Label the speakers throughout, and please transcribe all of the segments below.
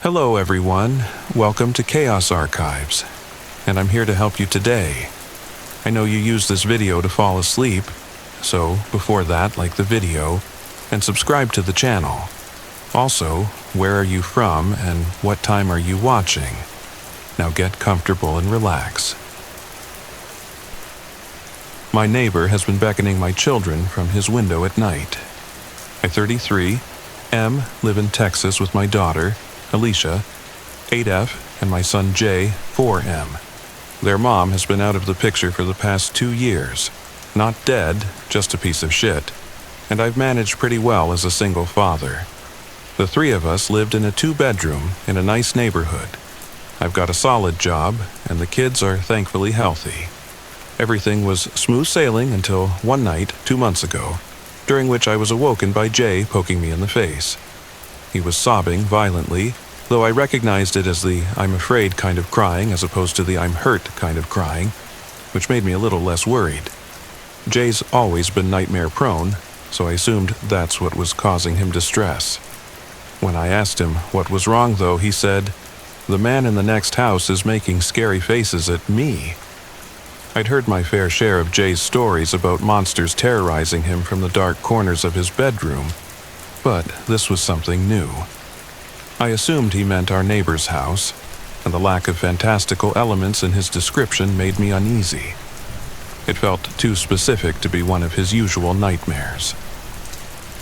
Speaker 1: Hello everyone, welcome to Chaos Archives, and I'm here to help you today. I know you use this video to fall asleep, so before that, like the video and subscribe to the channel. Also, where are you from and what time are you watching? Now get comfortable and relax. My neighbor has been beckoning my children from his window at night. I, 33, M, live in Texas with my daughter, Alicia, 8F, and my son Jay, 4M. Their mom has been out of the picture for the past 2 years. Not dead, just a piece of shit. And I've managed pretty well as a single father. The three of us lived in a 2-bedroom in a nice neighborhood. I've got a solid job, and the kids are thankfully healthy. Everything was smooth sailing until one night 2 months ago, during which I was awoken by Jay poking me in the face. He was sobbing violently, though I recognized it as the I'm afraid kind of crying as opposed to the I'm hurt kind of crying, which made me a little less worried. Jay's always been nightmare prone, so I assumed that's what was causing him distress. When I asked him what was wrong though, he said, "The man in the next house is making scary faces at me." I'd heard my fair share of Jay's stories about monsters terrorizing him from the dark corners of his bedroom, but this was something new. I assumed he meant our neighbor's house, and the lack of fantastical elements in his description made me uneasy. It felt too specific to be one of his usual nightmares.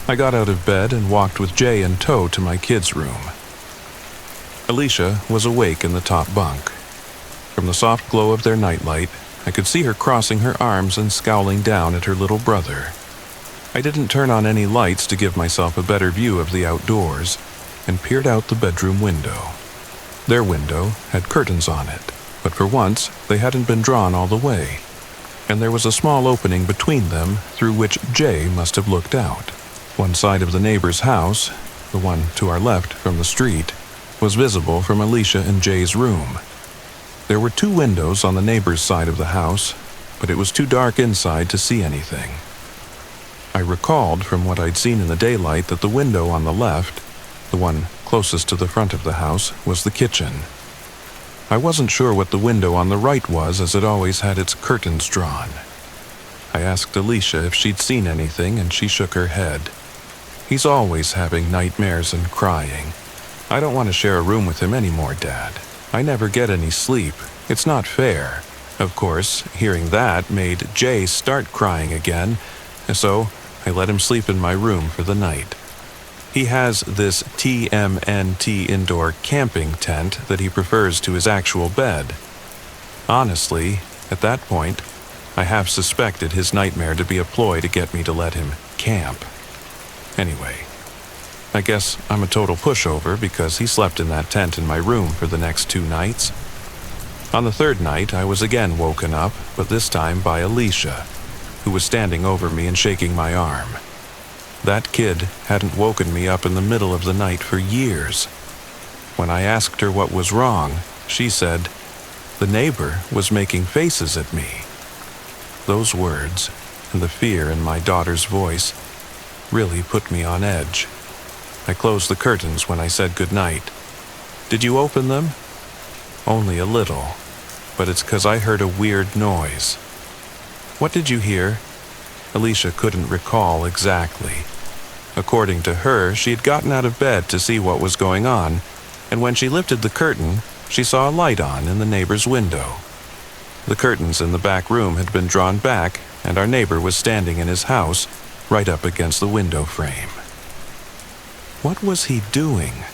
Speaker 1: I got out of bed and walked with Jay in tow to my kids' room. Alicia was awake in the top bunk. From the soft glow of their nightlight, I could see her crossing her arms and scowling down at her little brother. I didn't turn on any lights to give myself a better view of the outdoors, and peered out the bedroom window. Their window had curtains on it, but for once they hadn't been drawn all the way, and there was a small opening between them through which Jay must have looked out. One side of the neighbor's house, the one to our left from the street, was visible from Alicia and Jay's room. There were 2 windows on the neighbor's side of the house, but it was too dark inside to see anything. I recalled from what I'd seen in the daylight that the window on the left, the one closest to the front of the house, was the kitchen. I wasn't sure what the window on the right was, as it always had its curtains drawn. I asked Alicia if she'd seen anything, and she shook her head. "He's always having nightmares and crying. I don't want to share a room with him anymore, Dad. I never get any sleep. It's not fair." Of course, hearing that made Jay start crying again, and so I let him sleep in my room for the night. He has this TMNT indoor camping tent that he prefers to his actual bed. Honestly, at that point, I half suspected his nightmare to be a ploy to get me to let him camp. Anyway, I guess I'm a total pushover because he slept in that tent in my room for the next 2 nights. On the 3rd night, I was again woken up, but this time by Alicia, who was standing over me and shaking my arm. That kid hadn't woken me up in the middle of the night for years. When I asked her what was wrong, she said, "The neighbor was making faces at me." Those words, and the fear in my daughter's voice, really put me on edge. I closed the curtains when I said goodnight. "Did you open them?" "Only a little, but it's 'cause I heard a weird noise." "What did you hear?" Alicia couldn't recall exactly. According to her, she had gotten out of bed to see what was going on, and when she lifted the curtain, she saw a light on in the neighbor's window. The curtains in the back room had been drawn back, and our neighbor was standing in his house, right up against the window frame. What was he doing?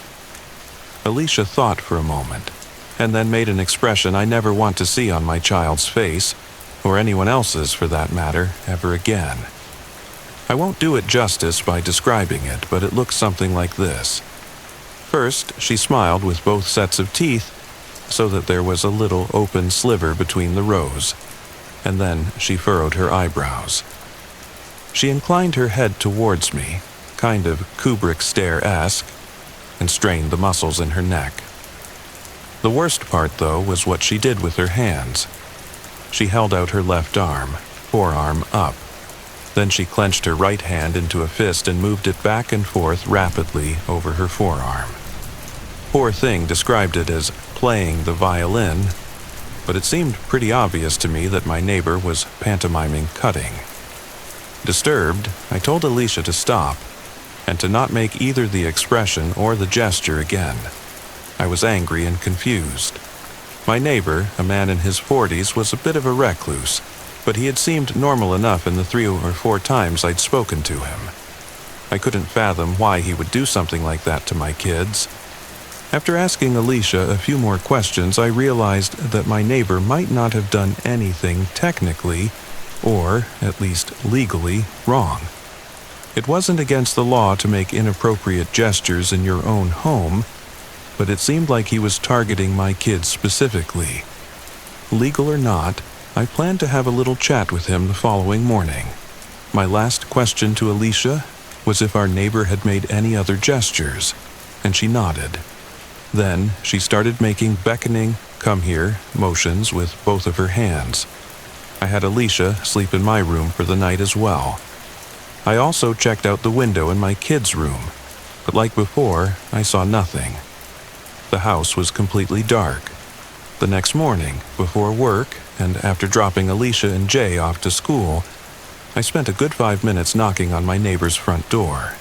Speaker 1: Alicia thought for a moment, and then made an expression I never want to see on my child's face, or anyone else's for that matter, ever again. I won't do it justice by describing it, but it looks something like this. First, she smiled with both sets of teeth, so that there was a little open sliver between the rows, and then she furrowed her eyebrows. She inclined her head towards me, kind of Kubrick stare-esque, and strained the muscles in her neck. The worst part, though, was what she did with her hands. She held out her left arm, forearm up. Then she clenched her right hand into a fist and moved it back and forth rapidly over her forearm. poor thing described it as playing the violin, but it seemed pretty obvious to me that my neighbor was pantomiming cutting. Disturbed, I told Alicia to stop and to not make either the expression or the gesture again. I was angry and confused. My neighbor, a man in his 40s, was a bit of a recluse, but he had seemed normal enough in the 3 or 4 times I'd spoken to him. I couldn't fathom why he would do something like that to my kids. After asking Alicia a few more questions, I realized that my neighbor might not have done anything technically, or at least legally, wrong. It wasn't against the law to make inappropriate gestures in your own home, but it seemed like he was targeting my kids specifically. Legal or not, I planned to have a little chat with him the following morning. My last question to Alicia was if our neighbor had made any other gestures, and she nodded. Then she started making beckoning, come here, motions with both of her hands. I had Alicia sleep in my room for the night as well. I also checked out the window in my kids' room, but like before, I saw nothing. The house was completely dark. The next morning, before work, and after dropping Alicia and Jay off to school, I spent a good 5 minutes knocking on my neighbor's front door.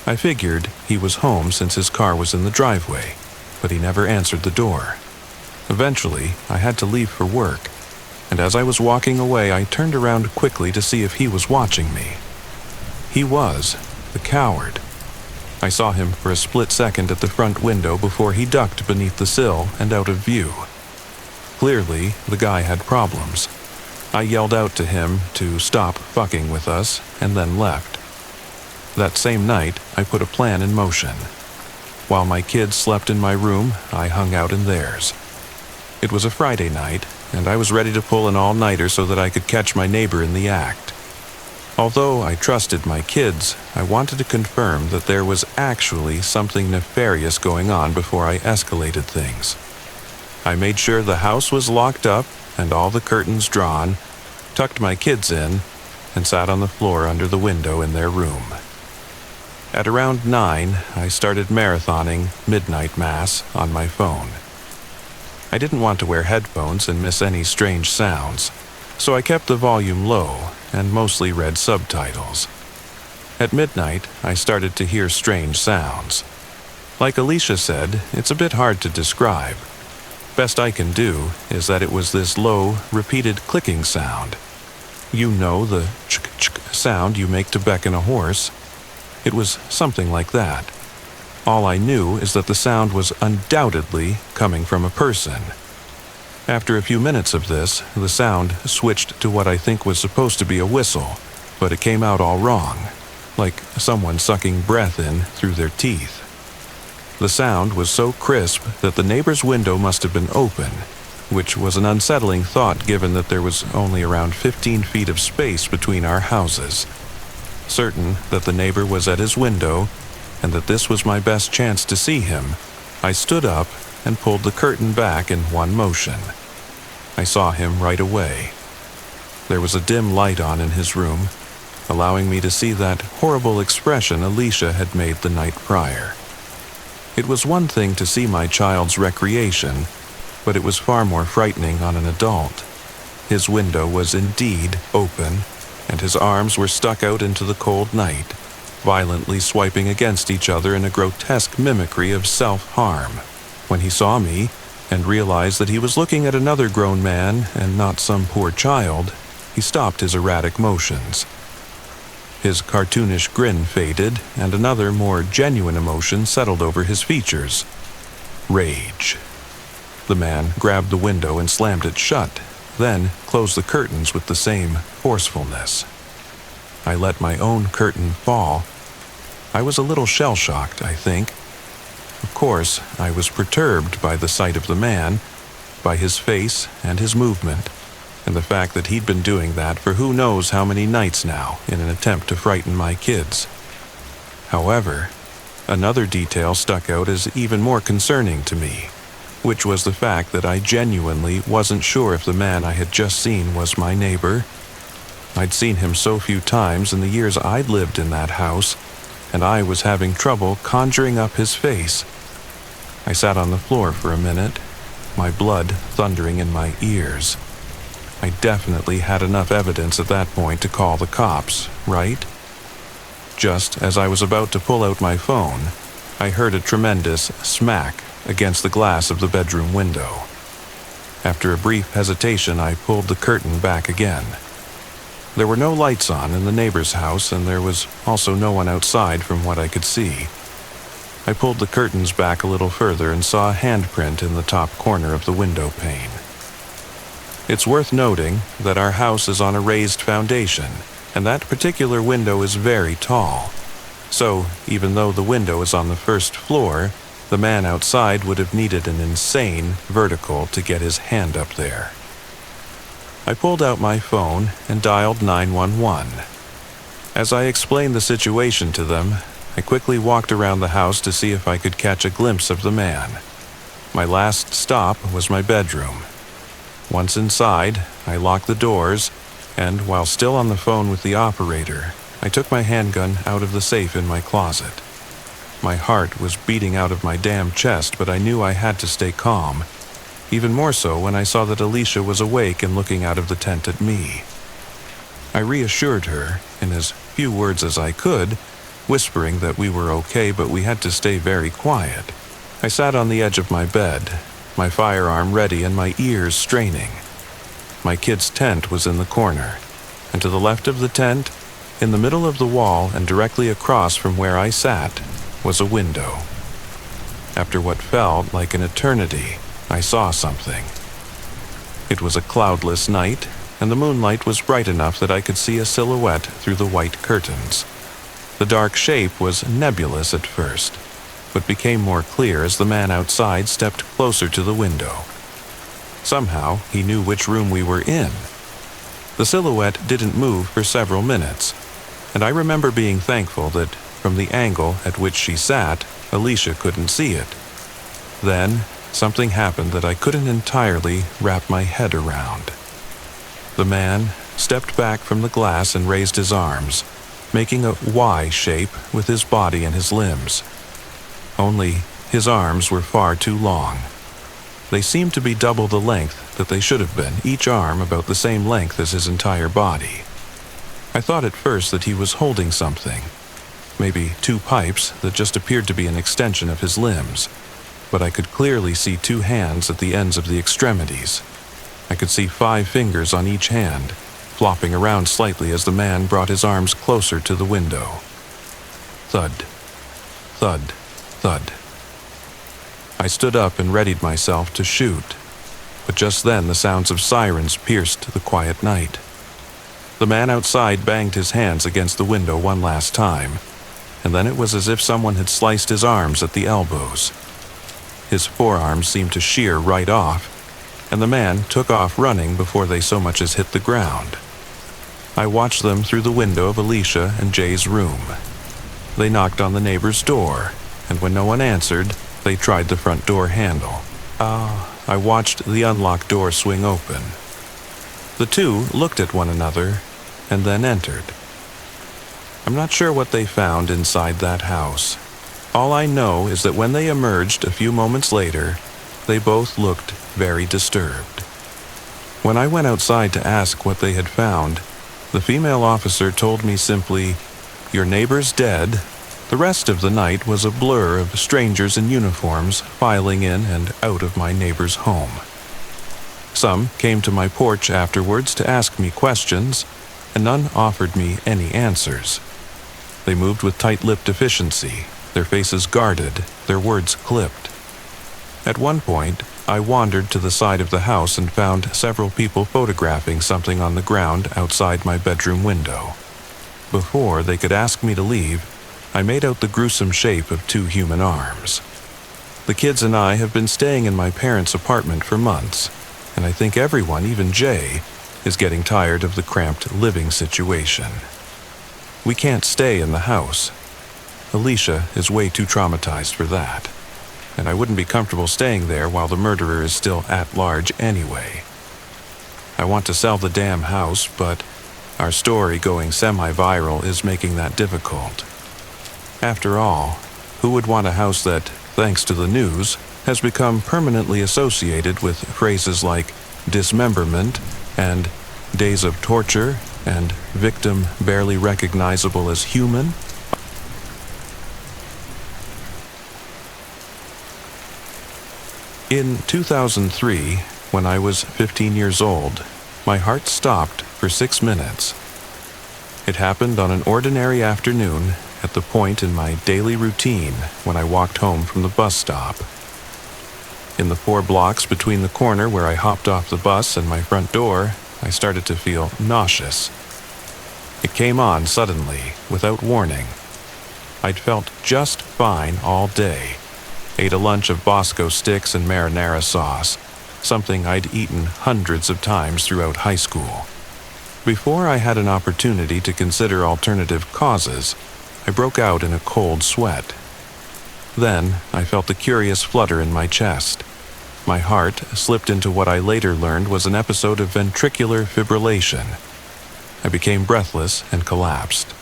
Speaker 1: I figured he was home since his car was in the driveway, but he never answered the door. Eventually, I had to leave for work, and as I was walking away, I turned around quickly to see if he was watching me. He was, the coward. I saw him for a split second at the front window before he ducked beneath the sill and out of view. Clearly, the guy had problems. I yelled out to him to stop fucking with us and then left. That same night, I put a plan in motion. While my kids slept in my room, I hung out in theirs. It was a Friday night, and I was ready to pull an all-nighter so that I could catch my neighbor in the act. Although I trusted my kids, I wanted to confirm that there was actually something nefarious going on before I escalated things. I made sure the house was locked up and all the curtains drawn, tucked my kids in, and sat on the floor under the window in their room. At around 9, I started marathoning Midnight Mass on my phone. I didn't want to wear headphones and miss any strange sounds, so I kept the volume low and mostly read subtitles. At midnight, I started to hear strange sounds. Like Alicia said, it's a bit hard to describe. Best I can do is that it was this low, repeated clicking sound. You know the ch-ch sound you make to beckon a horse. It was something like that. All I knew is that the sound was undoubtedly coming from a person. After a few minutes of this, the sound switched to what I think was supposed to be a whistle, but it came out all wrong, like someone sucking breath in through their teeth. The sound was so crisp that the neighbor's window must have been open, which was an unsettling thought given that there was only around 15 feet of space between our houses. Certain that the neighbor was at his window, and that this was my best chance to see him, I stood up and pulled the curtain back in one motion. I saw him right away. There was a dim light on in his room, allowing me to see that horrible expression Alicia had made the night prior. It was one thing to see my child's recreation, but it was far more frightening on an adult. His window was indeed open, and his arms were stuck out into the cold night, violently swiping against each other in a grotesque mimicry of self-harm. When he saw me, and realized that he was looking at another grown man and not some poor child, he stopped his erratic motions. His cartoonish grin faded, and another, more genuine emotion settled over his features. Rage. The man grabbed the window and slammed it shut, then closed the curtains with the same forcefulness. I let my own curtain fall. I was a little shell-shocked, I think. Of course, I was perturbed by the sight of the man, by his face and his movement, and the fact that he'd been doing that for who knows how many nights now in an attempt to frighten my kids. However, another detail stuck out as even more concerning to me, which was the fact that I genuinely wasn't sure if the man I had just seen was my neighbor. I'd seen him so few times in the years I'd lived in that house, and I was having trouble conjuring up his face. I sat on the floor for a minute, my blood thundering in my ears. I definitely had enough evidence at that point to call the cops, right? Just as I was about to pull out my phone, I heard a tremendous smack against the glass of the bedroom window. After a brief hesitation, I pulled the curtain back again. There were no lights on in the neighbor's house, and there was also no one outside from what I could see. I pulled the curtains back a little further and saw a handprint in the top corner of the window pane. It's worth noting that our house is on a raised foundation, and that particular window is very tall. So, even though the window is on the first floor, the man outside would have needed an insane vertical to get his hand up there. I pulled out my phone and dialed 911. As I explained the situation to them, I quickly walked around the house to see if I could catch a glimpse of the man. My last stop was my bedroom. Once inside, I locked the doors, and while still on the phone with the operator, I took my handgun out of the safe in my closet. My heart was beating out of my damn chest, but I knew I had to stay calm. Even more so when I saw that Alicia was awake and looking out of the tent at me. I reassured her, in as few words as I could, whispering that we were okay but we had to stay very quiet. I sat on the edge of my bed, my firearm ready and my ears straining. My kid's tent was in the corner, and to the left of the tent, in the middle of the wall and directly across from where I sat, was a window. After what felt like an eternity, I saw something. It was a cloudless night, and the moonlight was bright enough that I could see a silhouette through the white curtains. The dark shape was nebulous at first, but became more clear as the man outside stepped closer to the window. Somehow, he knew which room we were in. The silhouette didn't move for several minutes, and I remember being thankful that, from the angle at which she sat, Alicia couldn't see it. Then, something happened that I couldn't entirely wrap my head around. The man stepped back from the glass and raised his arms, making a Y shape with his body and his limbs. Only, his arms were far too long. They seemed to be double the length that they should have been, each arm about the same length as his entire body. I thought at first that he was holding something, maybe two pipes that just appeared to be an extension of his limbs, but I could clearly see two hands at the ends of the extremities. I could see 5 fingers on each hand, flopping around slightly as the man brought his arms closer to the window. Thud, thud, thud. I stood up and readied myself to shoot, but just then the sounds of sirens pierced the quiet night. The man outside banged his hands against the window one last time, and then it was as if someone had sliced his arms at the elbows. His forearms seemed to shear right off, and the man took off running before they so much as hit the ground. I watched them through the window of Alicia and Jay's room. They knocked on the neighbor's door, and when no one answered, they tried the front door handle. I watched the unlocked door swing open. The two looked at one another and then entered. I'm not sure what they found inside that house. All I know is that when they emerged a few moments later, they both looked very disturbed. When I went outside to ask what they had found, the female officer told me simply, "Your neighbor's dead." The rest of the night was a blur of strangers in uniforms filing in and out of my neighbor's home. Some came to my porch afterwards to ask me questions, and none offered me any answers. They moved with tight-lipped efficiency, their faces guarded, their words clipped. At one point, I wandered to the side of the house and found several people photographing something on the ground outside my bedroom window. Before they could ask me to leave, I made out the gruesome shape of 2 human arms. The kids and I have been staying in my parents' apartment for months, and I think everyone, even Jay, is getting tired of the cramped living situation. We can't stay in the house. Alicia is way too traumatized for that, and I wouldn't be comfortable staying there while the murderer is still at large anyway. I want to sell the damn house, but our story going semi-viral is making that difficult. After all, who would want a house that, thanks to the news, has become permanently associated with phrases like dismemberment and days of torture and victim barely recognizable as human. In 2003, when I was 15 years old, my heart stopped for 6 minutes. It happened on an ordinary afternoon at the point in my daily routine when I walked home from the bus stop. In the 4 blocks between the corner where I hopped off the bus and my front door, I started to feel nauseous. It came on suddenly, without warning. I'd felt just fine all day. Ate a lunch of Bosco sticks and marinara sauce, something I'd eaten hundreds of times throughout high school. Before I had an opportunity to consider alternative causes, I broke out in a cold sweat. Then I felt a curious flutter in my chest. My heart slipped into what I later learned was an episode of ventricular fibrillation. I became breathless and collapsed.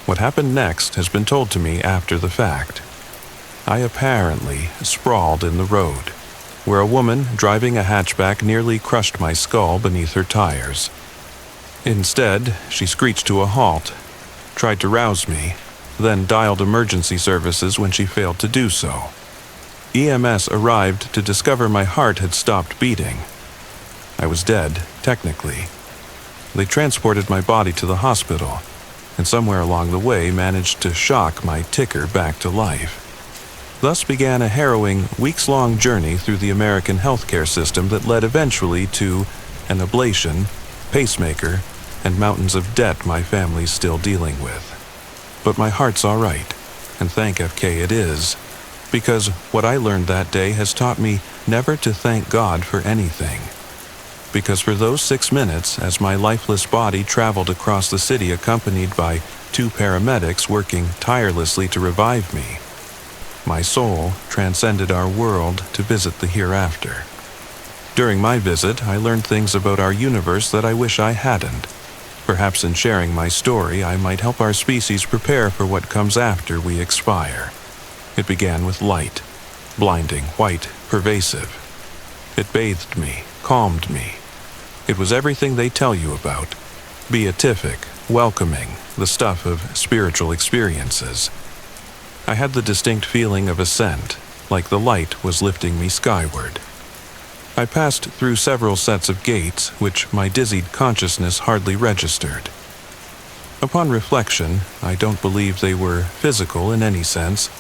Speaker 1: What happened next has been told to me after the fact. I apparently sprawled in the road, where a woman driving a hatchback nearly crushed my skull beneath her tires. Instead, she screeched to a halt, tried to rouse me, then dialed emergency services when she failed to do so. EMS arrived to discover my heart had stopped beating. I was dead, technically. They transported my body to the hospital, and somewhere along the way managed to shock my ticker back to life. Thus began a harrowing, weeks-long journey through the American healthcare system that led eventually to an ablation, pacemaker, and mountains of debt my family's still dealing with. But my heart's all right, and thank FK it is, because what I learned that day has taught me never to thank God for anything. Because for those 6 minutes, as my lifeless body traveled across the city accompanied by 2 paramedics working tirelessly to revive me, my soul transcended our world to visit the hereafter. During my visit, I learned things about our universe that I wish I hadn't. Perhaps in sharing my story, I might help our species prepare for what comes after we expire. It began with light, blinding, white, pervasive. It bathed me, calmed me. It was everything they tell you about. Beatific, welcoming, the stuff of spiritual experiences. I had the distinct feeling of ascent, like the light was lifting me skyward. I passed through several sets of gates, which my dizzied consciousness hardly registered. Upon reflection, I don't believe they were physical in any sense,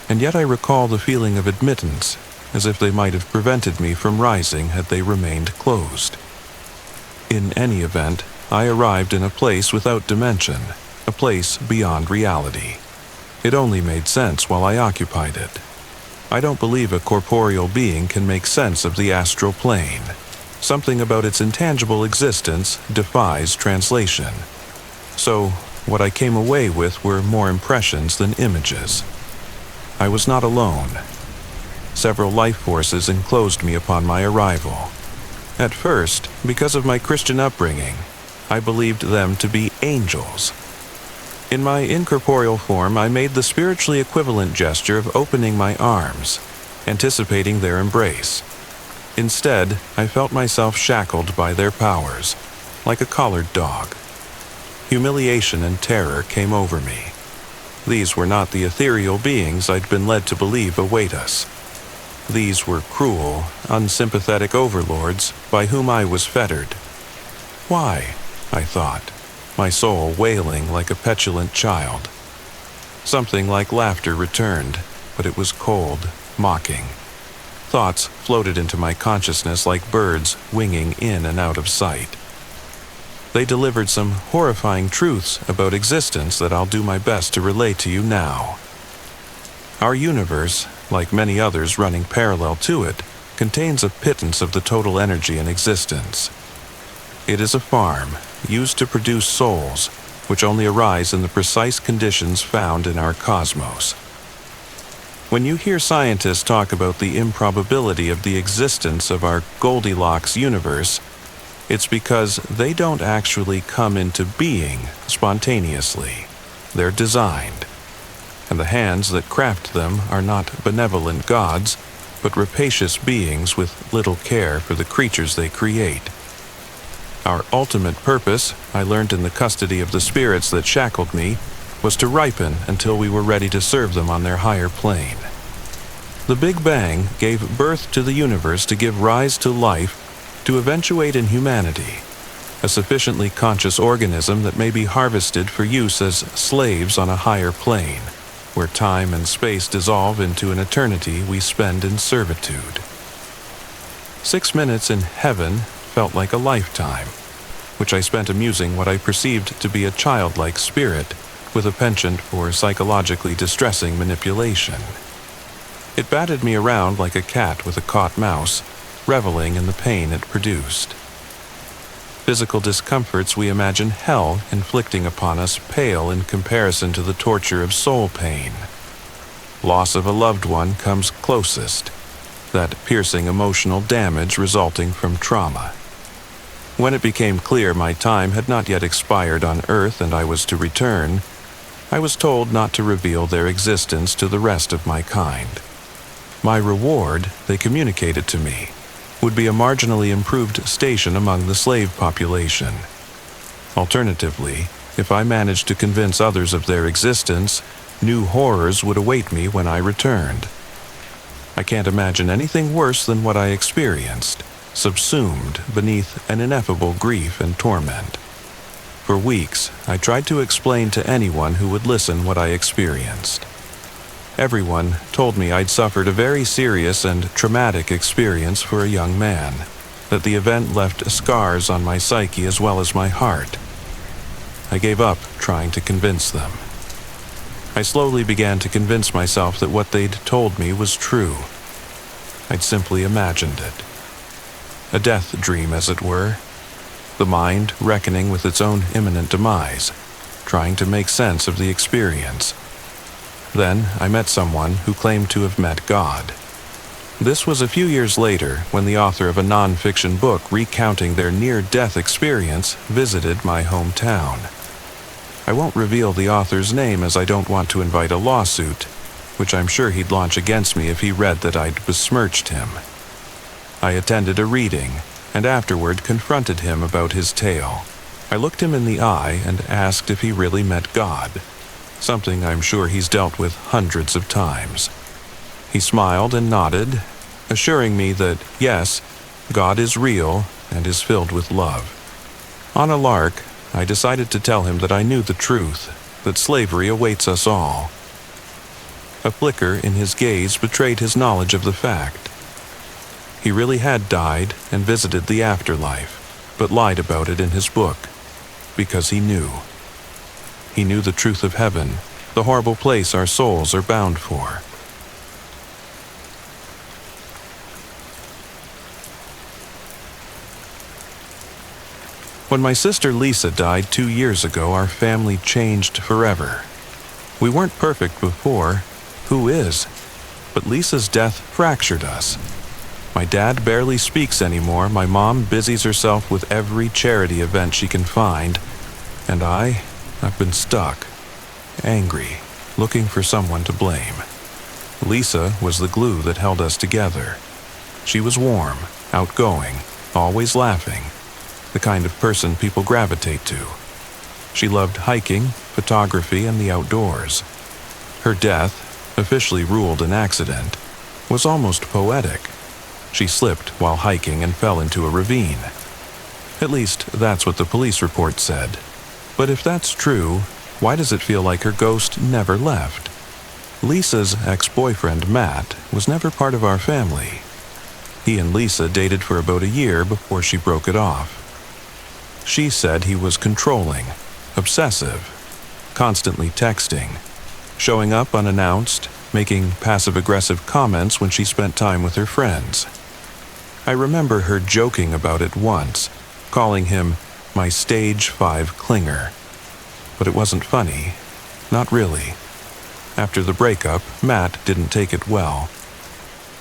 Speaker 1: and yet I recall the feeling of admittance, as if they might have prevented me from rising had they remained closed. In any event, I arrived in a place without dimension, a place beyond reality. It only made sense while I occupied it. I don't believe a corporeal being can make sense of the astral plane. Something about its intangible existence defies translation. So, what I came away with were more impressions than images. I was not alone. Several life forces enclosed me upon my arrival. At first, because of my Christian upbringing, I believed them to be angels. In my incorporeal form, I made the spiritually equivalent gesture of opening my arms, anticipating their embrace. Instead, I felt myself shackled by their powers, like a collared dog. Humiliation and terror came over me. These were not the ethereal beings I'd been led to believe await us. These were cruel, unsympathetic overlords by whom I was fettered. Why? I thought, my soul wailing like a petulant child. Something like laughter returned, but it was cold, mocking. Thoughts floated into my consciousness like birds winging in and out of sight. They delivered some horrifying truths about existence that I'll do my best to relate to you now. Our universe, like many others running parallel to it, contains a pittance of the total energy in existence. It is a farm, used to produce souls, which only arise in the precise conditions found in our cosmos. When you hear scientists talk about the improbability of the existence of our Goldilocks universe, it's because they don't actually come into being spontaneously. They're designed. And the hands that craft them are not benevolent gods, but rapacious beings with little care for the creatures they create. Our ultimate purpose, I learned in the custody of the spirits that shackled me, was to ripen until we were ready to serve them on their higher plane. The Big Bang gave birth to the universe to give rise to life, to eventuate in humanity, a sufficiently conscious organism that may be harvested for use as slaves on a higher plane, where time and space dissolve into an eternity we spend in servitude. 6 minutes in heaven felt like a lifetime, which I spent amusing what I perceived to be a childlike spirit with a penchant for psychologically distressing manipulation. It batted me around like a cat with a caught mouse, reveling in the pain it produced. Physical discomforts we imagine hell inflicting upon us pale in comparison to the torture of soul pain. Loss of a loved one comes closest, that piercing emotional damage resulting from trauma. When it became clear my time had not yet expired on Earth and I was to return, I was told not to reveal their existence to the rest of my kind. My reward, they communicated to me, would be a marginally improved station among the slave population. Alternatively, if I managed to convince others of their existence, new horrors would await me when I returned. I can't imagine anything worse than what I experienced, subsumed beneath an ineffable grief and torment. For weeks, I tried to explain to anyone who would listen what I experienced. Everyone told me I'd suffered a very serious and traumatic experience for a young man, that the event left scars on my psyche as well as my heart. I gave up trying to convince them. I slowly began to convince myself that what they'd told me was true. I'd simply imagined it. A death dream, as it were. The mind reckoning with its own imminent demise, trying to make sense of the experience. Then I met someone who claimed to have met God. This was a few years later when the author of a non-fiction book recounting their near-death experience visited my hometown. I won't reveal the author's name as I don't want to invite a lawsuit, which I'm sure he'd launch against me if he read that I'd besmirched him. I attended a reading, and afterward confronted him about his tale. I looked him in the eye and asked if he really met God, something I'm sure he's dealt with hundreds of times. He smiled and nodded, assuring me that, yes, God is real and is filled with love. On a lark, I decided to tell him that I knew the truth, that slavery awaits us all. A flicker in his gaze betrayed his knowledge of the fact. He really had died and visited the afterlife, but lied about it in his book, because he knew. He knew the truth of heaven, the horrible place our souls are bound for. When my sister Lisa died 2 years ago, our family changed forever. We weren't perfect before. Who is? But Lisa's death fractured us. My dad barely speaks anymore, my mom busies herself with every charity event she can find, and I've been stuck, angry, looking for someone to blame. Lisa was the glue that held us together. She was warm, outgoing, always laughing, the kind of person people gravitate to. She loved hiking, photography, and the outdoors. Her death, officially ruled an accident, was almost poetic. She slipped while hiking and fell into a ravine. At least, that's what the police report said. But if that's true, why does it feel like her ghost never left? Lisa's ex-boyfriend, Matt, was never part of our family. He and Lisa dated for about a year before she broke it off. She said he was controlling, obsessive, constantly texting, showing up unannounced, making passive-aggressive comments when she spent time with her friends. I remember her joking about it once, calling him my stage 5 clinger. But it wasn't funny. Not really. After the breakup, Matt didn't take it well.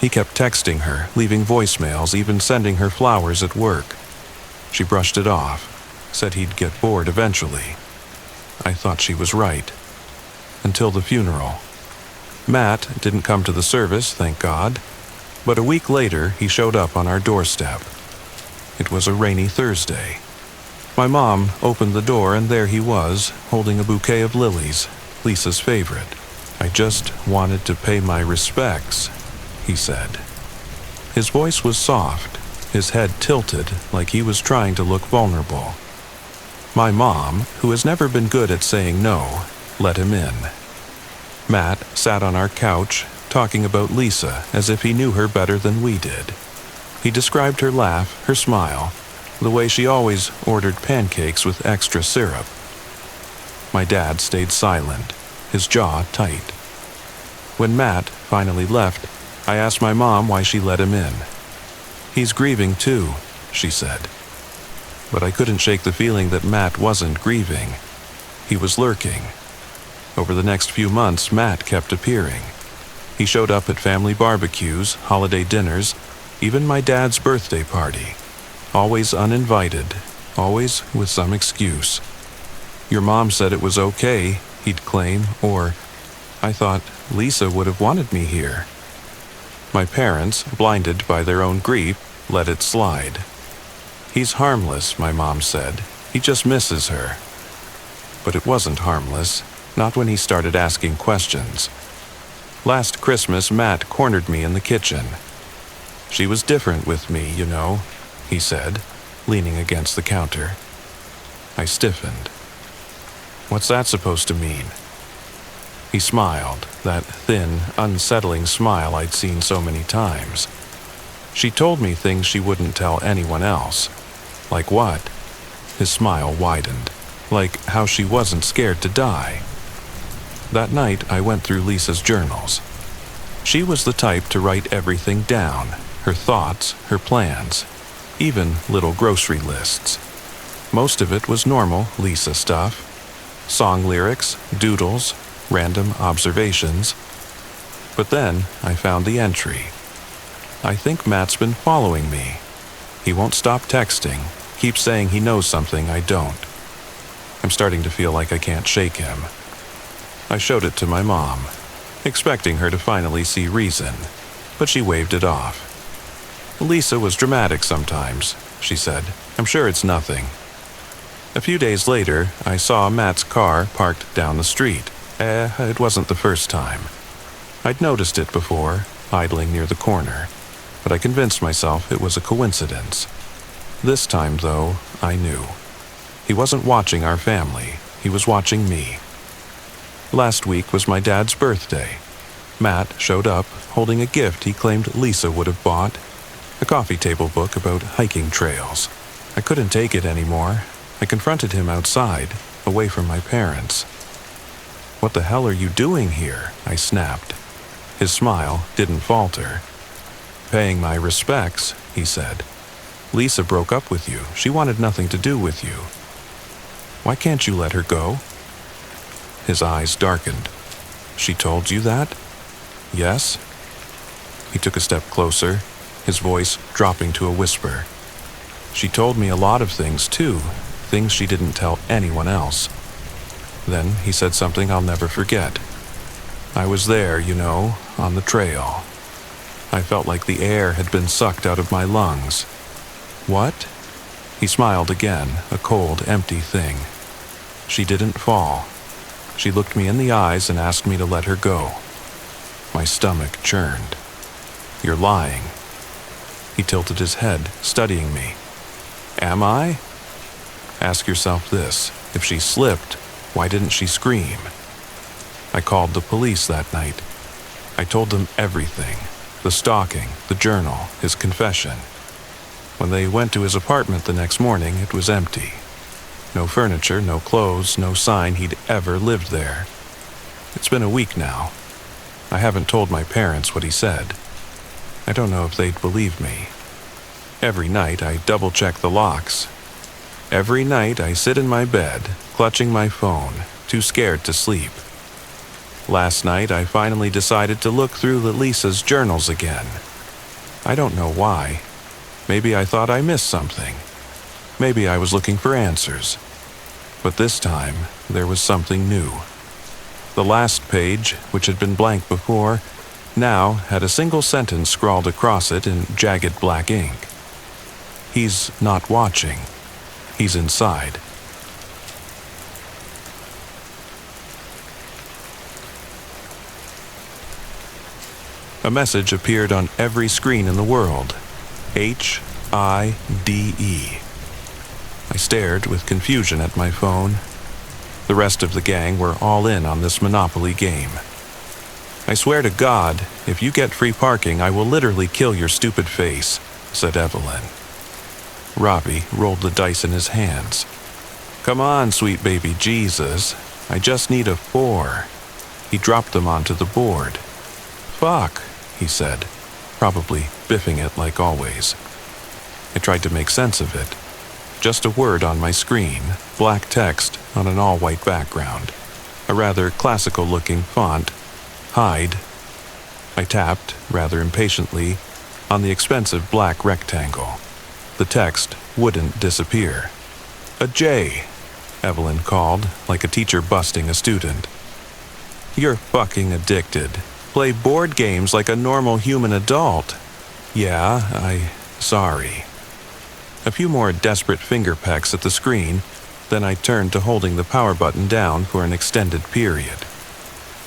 Speaker 1: He kept texting her, leaving voicemails, even sending her flowers at work. She brushed it off, said he'd get bored eventually. I thought she was right. Until the funeral. Matt didn't come to the service, thank God. But a week later, he showed up on our doorstep. It was a rainy Thursday. My mom opened the door and there he was, holding a bouquet of lilies, Lisa's favorite. "I just wanted to pay my respects," he said. His voice was soft, his head tilted like he was trying to look vulnerable. My mom, who has never been good at saying no, let him in. Matt sat on our couch, talking about Lisa as if he knew her better than we did. He described her laugh, her smile, the way she always ordered pancakes with extra syrup. My dad stayed silent, his jaw tight. When Matt finally left, I asked my mom why she let him in. "He's grieving too," she said. But I couldn't shake the feeling that Matt wasn't grieving. He was lurking. Over the next few months, Matt kept appearing. He showed up at family barbecues, holiday dinners, even my dad's birthday party. Always uninvited, always with some excuse. "Your mom said it was okay," he'd claim, or, "I thought Lisa would have wanted me here." My parents, blinded by their own grief, let it slide. "He's harmless," my mom said. "He just misses her." But it wasn't harmless, not when he started asking questions. Last Christmas, Matt cornered me in the kitchen. "She was different with me, you know," he said, leaning against the counter. I stiffened. "What's that supposed to mean?" He smiled, that thin, unsettling smile I'd seen so many times. "She told me things she wouldn't tell anyone else." "Like what?" His smile widened, like how she wasn't scared to die. That night, I went through Lisa's journals. She was the type to write everything down, her thoughts, her plans, even little grocery lists. Most of it was normal Lisa stuff. Song lyrics, doodles, random observations. But then I found the entry. "I think Matt's been following me. He won't stop texting, keeps saying he knows something I don't." I'm starting to feel like I can't shake him. I showed it to my mom, expecting her to finally see reason, but she waved it off. "Lisa was dramatic sometimes," she said. "I'm sure it's nothing." A few days later, I saw Matt's car parked down the street. It wasn't the first time. I'd noticed it before, idling near the corner, but I convinced myself it was a coincidence. This time, though, I knew. He wasn't watching our family, he was watching me. Last week was my dad's birthday. Matt showed up, holding a gift he claimed Lisa would have bought, a coffee table book about hiking trails. I couldn't take it anymore. I confronted him outside, away from my parents. "What the hell are you doing here?" I snapped. His smile didn't falter. "Paying my respects," he said. "Lisa broke up with you. She wanted nothing to do with you. Why can't you let her go?" His eyes darkened. "She told you that?" "Yes." He took a step closer, his voice dropping to a whisper. "She told me a lot of things, too, things she didn't tell anyone else." Then he said something I'll never forget. "I was there, you know, on the trail. I felt like the air had been sucked out of my lungs." "What?" He smiled again, a cold, empty thing. "She didn't fall. She looked me in the eyes and asked me to let her go." My stomach churned. "You're lying." He tilted his head, studying me. "Am I?" "Ask yourself this. If she slipped, why didn't she scream?" I called the police that night. I told them everything. The stalking, the journal, his confession. When they went to his apartment the next morning, it was empty. No furniture, no clothes, no sign he'd ever lived there. It's been a week now. I haven't told my parents what he said. I don't know if they'd believe me. Every night I double-check the locks. Every night I sit in my bed, clutching my phone, too scared to sleep. Last night I finally decided to look through Lisa's journals again. I don't know why. Maybe I thought I missed something. Maybe I was looking for answers. But this time, there was something new. The last page, which had been blank before, now had a single sentence scrawled across it in jagged black ink. He's not watching. He's inside. A message appeared on every screen in the world. HIDE. I stared with confusion at my phone. The rest of the gang were all in on this Monopoly game. I swear to God, if you get free parking, I will literally kill your stupid face, said Evelyn. Robbie rolled the dice in his hands. Come on, sweet baby Jesus. I just need a 4. He dropped them onto the board. Fuck, he said, probably biffing it like always. I tried to make sense of it. Just a word on my screen, black text on an all-white background. A rather classical-looking font, HIDE. I tapped, rather impatiently, on the expensive black rectangle. The text wouldn't disappear. A J, Evelyn called, like a teacher busting a student. You're fucking addicted. Play board games like a normal human adult. Yeah, sorry. A few more desperate finger pecks at the screen, then I turned to holding the power button down for an extended period.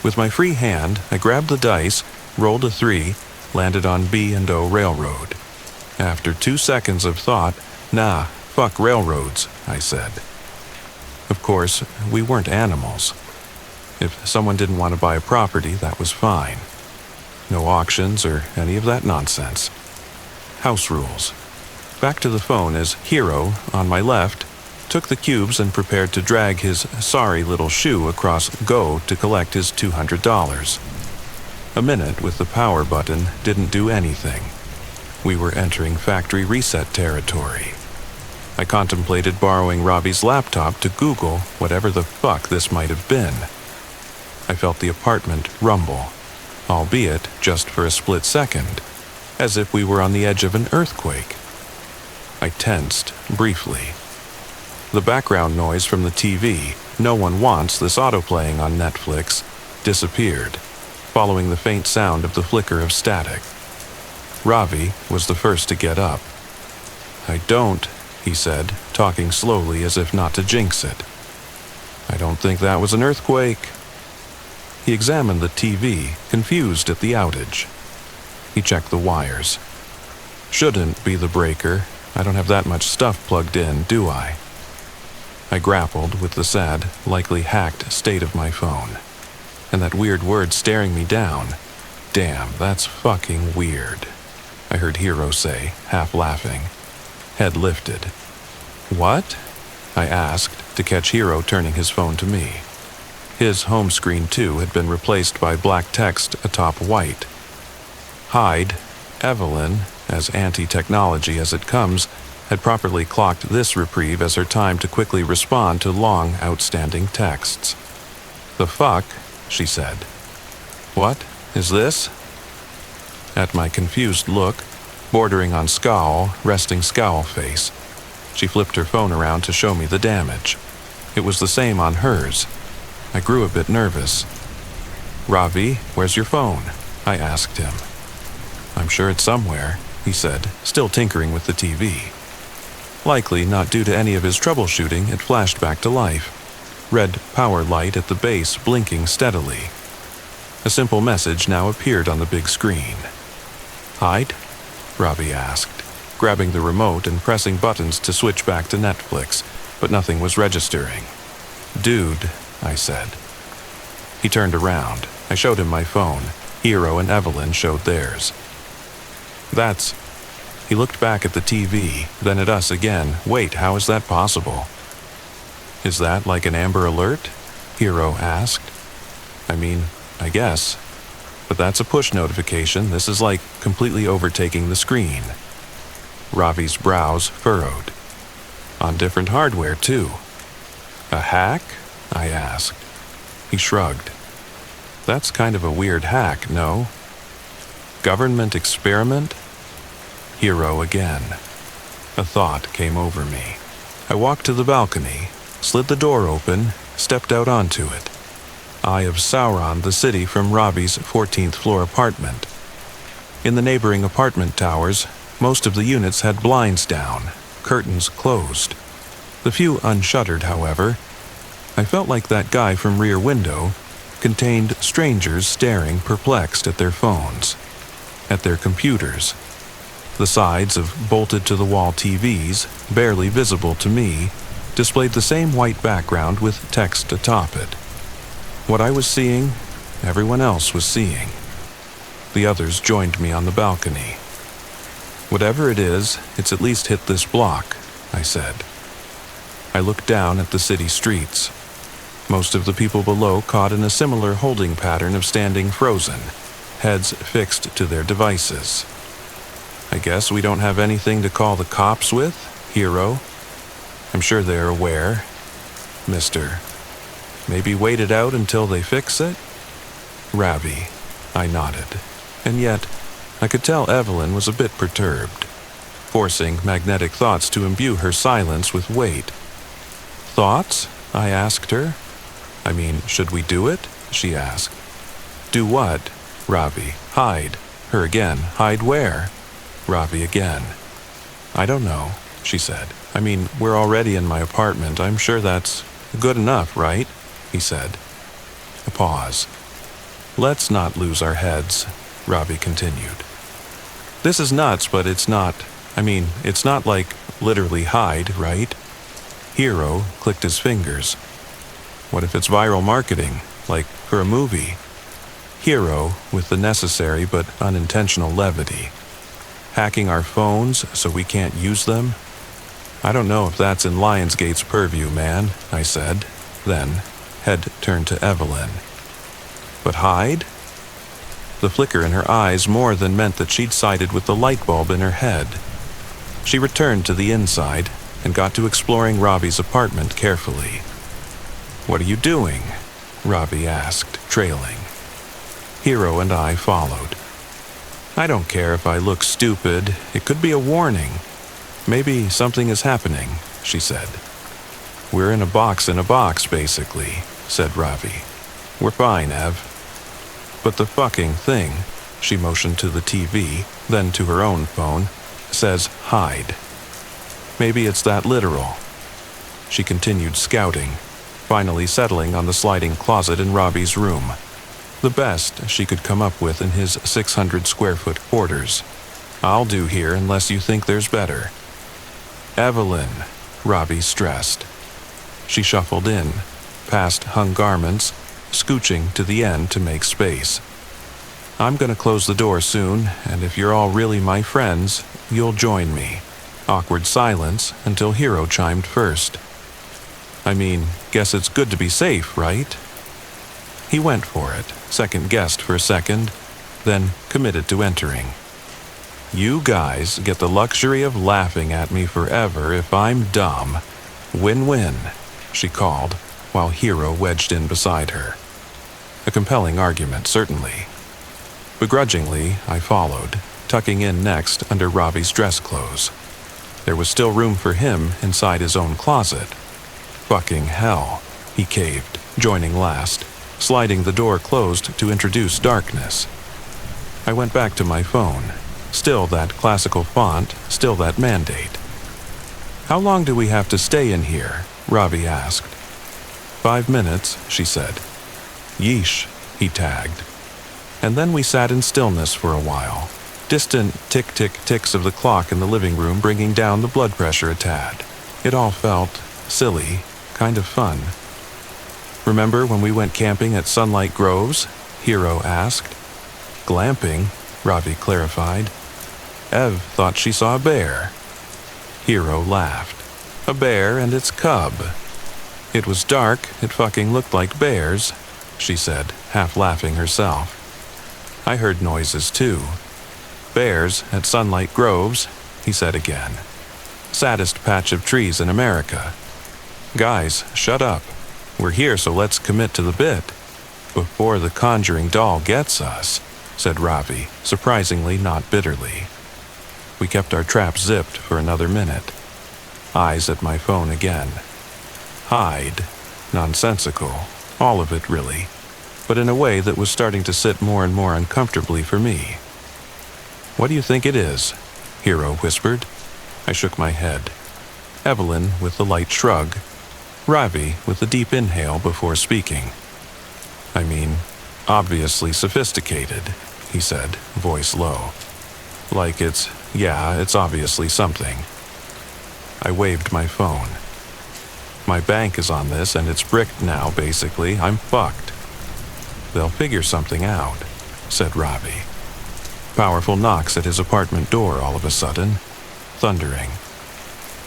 Speaker 1: With my free hand, I grabbed the dice, rolled a 3, landed on B&O Railroad. After 2 seconds of thought, nah, fuck railroads, I said. Of course, we weren't animals. If someone didn't want to buy a property, that was fine. No auctions or any of that nonsense. House rules. Back to the phone as Hero, on my left, took the cubes and prepared to drag his sorry little shoe across Go to collect his $200. A minute with the power button didn't do anything. We were entering factory reset territory. I contemplated borrowing Robbie's laptop to Google whatever the fuck this might have been. I felt the apartment rumble, albeit just for a split second, as if we were on the edge of an earthquake. I tensed briefly. The background noise from the TV, no one wants this autoplaying on Netflix, disappeared, following the faint sound of the flicker of static. Ravi was the first to get up. I don't, he said, talking slowly as if not to jinx it. I don't think that was an earthquake. He examined the TV, confused at the outage. He checked the wires. Shouldn't be the breaker. I don't have that much stuff plugged in, do I? I grappled with the sad, likely hacked state of my phone. And that weird word staring me down. Damn, that's fucking weird, I heard Hero say, half laughing. Head lifted. What? I asked, to catch Hero turning his phone to me. His home screen, too, had been replaced by black text atop white. HIDE, Evelyn, as anti-technology as it comes, had properly clocked this reprieve as her time to quickly respond to long, outstanding texts. The fuck, she said. What is this? At my confused look, bordering on scowl, resting scowl face, she flipped her phone around to show me the damage. It was the same on hers. I grew a bit nervous. Ravi, where's your phone? I asked him. I'm sure it's somewhere, he said, still tinkering with the TV. Likely not due to any of his troubleshooting, it flashed back to life. Red power light at the base blinking steadily. A simple message now appeared on the big screen. HIDE? Ravi asked, grabbing the remote and pressing buttons to switch back to Netflix, but nothing was registering. Dude, I said. He turned around. I showed him my phone. Hero and Evelyn showed theirs. That's... He looked back at the TV, then at us again. Wait, how is that possible? Is that like an Amber Alert? Hero asked. I mean, I guess. But that's a push notification. This is like completely overtaking the screen. Ravi's brows furrowed. On different hardware, too. A hack? I asked. He shrugged. That's kind of a weird hack, no? Government experiment? Hero again. A thought came over me. I walked to the balcony, slid the door open, stepped out onto it. Eye of Sauron the city from Robbie's 14th floor apartment. In the neighboring apartment towers, most of the units had blinds down, curtains closed. The few unshuttered, however, I felt like that guy from Rear Window, contained strangers staring perplexed at their phones, at their computers. The sides of bolted-to-the-wall TVs, barely visible to me, displayed the same white background with text atop it. What I was seeing, everyone else was seeing. The others joined me on the balcony. "Whatever it is, it's at least hit this block," I said. I looked down at the city streets. Most of the people below caught in a similar holding pattern of standing frozen, heads fixed to their devices. "I guess we don't have anything to call the cops with, Hero? I'm sure they're aware. Mister, maybe wait it out until they fix it?" "Ravi," I nodded, and yet I could tell Evelyn was a bit perturbed, forcing magnetic thoughts to imbue her silence with weight. "Thoughts?" I asked her. "I mean, should we do it?" she asked. "Do what?" Ravi. "Hide." Her again. "Hide where?" Ravi again. "I don't know," she said. "I mean, we're already in my apartment. I'm sure that's good enough, right?" he said. A pause. "Let's not lose our heads," Ravi continued. "This is nuts, but it's not like literally hide, right?" Hero clicked his fingers. "What if it's viral marketing, like for a movie?" Hero, with the necessary but unintentional levity. "Hacking our phones so we can't use them?" "I don't know if that's in Lionsgate's purview, man," I said. Then, head turned to Evelyn. "But hide?" The flicker in her eyes more than meant that she'd sided with the light bulb in her head. She returned to the inside and got to exploring Ravi's apartment carefully. "What are you doing?" Ravi asked, trailing. Hero and I followed. "I don't care if I look stupid. It could be a warning. Maybe something is happening," she said. "We're in a box, basically," said Ravi. "We're fine, Ev." "But the fucking thing," she motioned to the TV, then to her own phone, "says hide. Maybe it's that literal." She continued scouting, finally settling on the sliding closet in Ravi's room. The best she could come up with in his 600-square-foot quarters. "I'll do here unless you think there's better." "Evelyn," Ravi stressed. She shuffled in, past hung garments, scooching to the end to make space. "I'm gonna close the door soon, and if you're all really my friends, you'll join me." Awkward silence until Hero chimed first. "I mean, guess it's good to be safe, right?" He went for it, second-guessed for a second, then committed to entering. "You guys get the luxury of laughing at me forever if I'm dumb. Win-win," she called, while Hero wedged in beside her. A compelling argument, certainly. Begrudgingly, I followed, tucking in next under Ravi's dress clothes. There was still room for him inside his own closet. "Fucking hell," he caved, joining last, sliding the door closed to introduce darkness. I went back to my phone. Still that classical font, still that mandate. "How long do we have to stay in here?" Ravi asked. 5 minutes, she said. "Yeesh," he tagged. And then we sat in stillness for a while, distant tick-tick-ticks of the clock in the living room bringing down the blood pressure a tad. It all felt silly, kind of fun. "Remember when we went camping at Sunlight Groves?" Hero asked. "Glamping," Ravi clarified. "Ev thought she saw a bear." Hero laughed. "A bear and its cub." "It was dark, it fucking looked like bears," she said, half laughing herself. I heard noises too. "Bears at Sunlight Groves," he said again. "Saddest patch of trees in America." "Guys, shut up. We're here, so let's commit to the bit. Before the conjuring doll gets us," said Ravi, surprisingly not bitterly. We kept our traps zipped for another minute. Eyes at my phone again. Hide. Nonsensical. All of it, really. but in a way that was starting to sit more and more uncomfortably for me. "What do you think it is?" Hero whispered. I shook my head. Evelyn with the light shrug. Ravi with the deep inhale before speaking. "I mean, obviously sophisticated," he said, voice low. "Like it's obviously something." I waved my phone. "My bank is on this and it's bricked now, basically. I'm fucked." "They'll figure something out," said Ravi. Powerful knocks at his apartment door all of a sudden, thundering.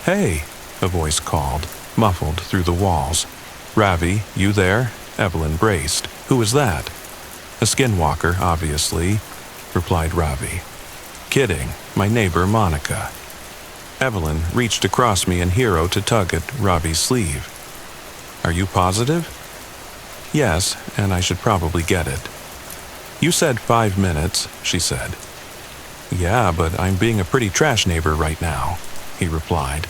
Speaker 1: "Hey," a voice called, muffled through the walls. "Ravi, you there?" Evelyn braced. "Who is that?" "A skinwalker, obviously," replied Ravi. "Kidding, my neighbor Monica." Evelyn reached across me and Hero to tug at Ravi's sleeve. "Are you positive?" "Yes, and I should probably get it." "You said 5 minutes," she said. "Yeah, but I'm being a pretty trash neighbor right now," he replied.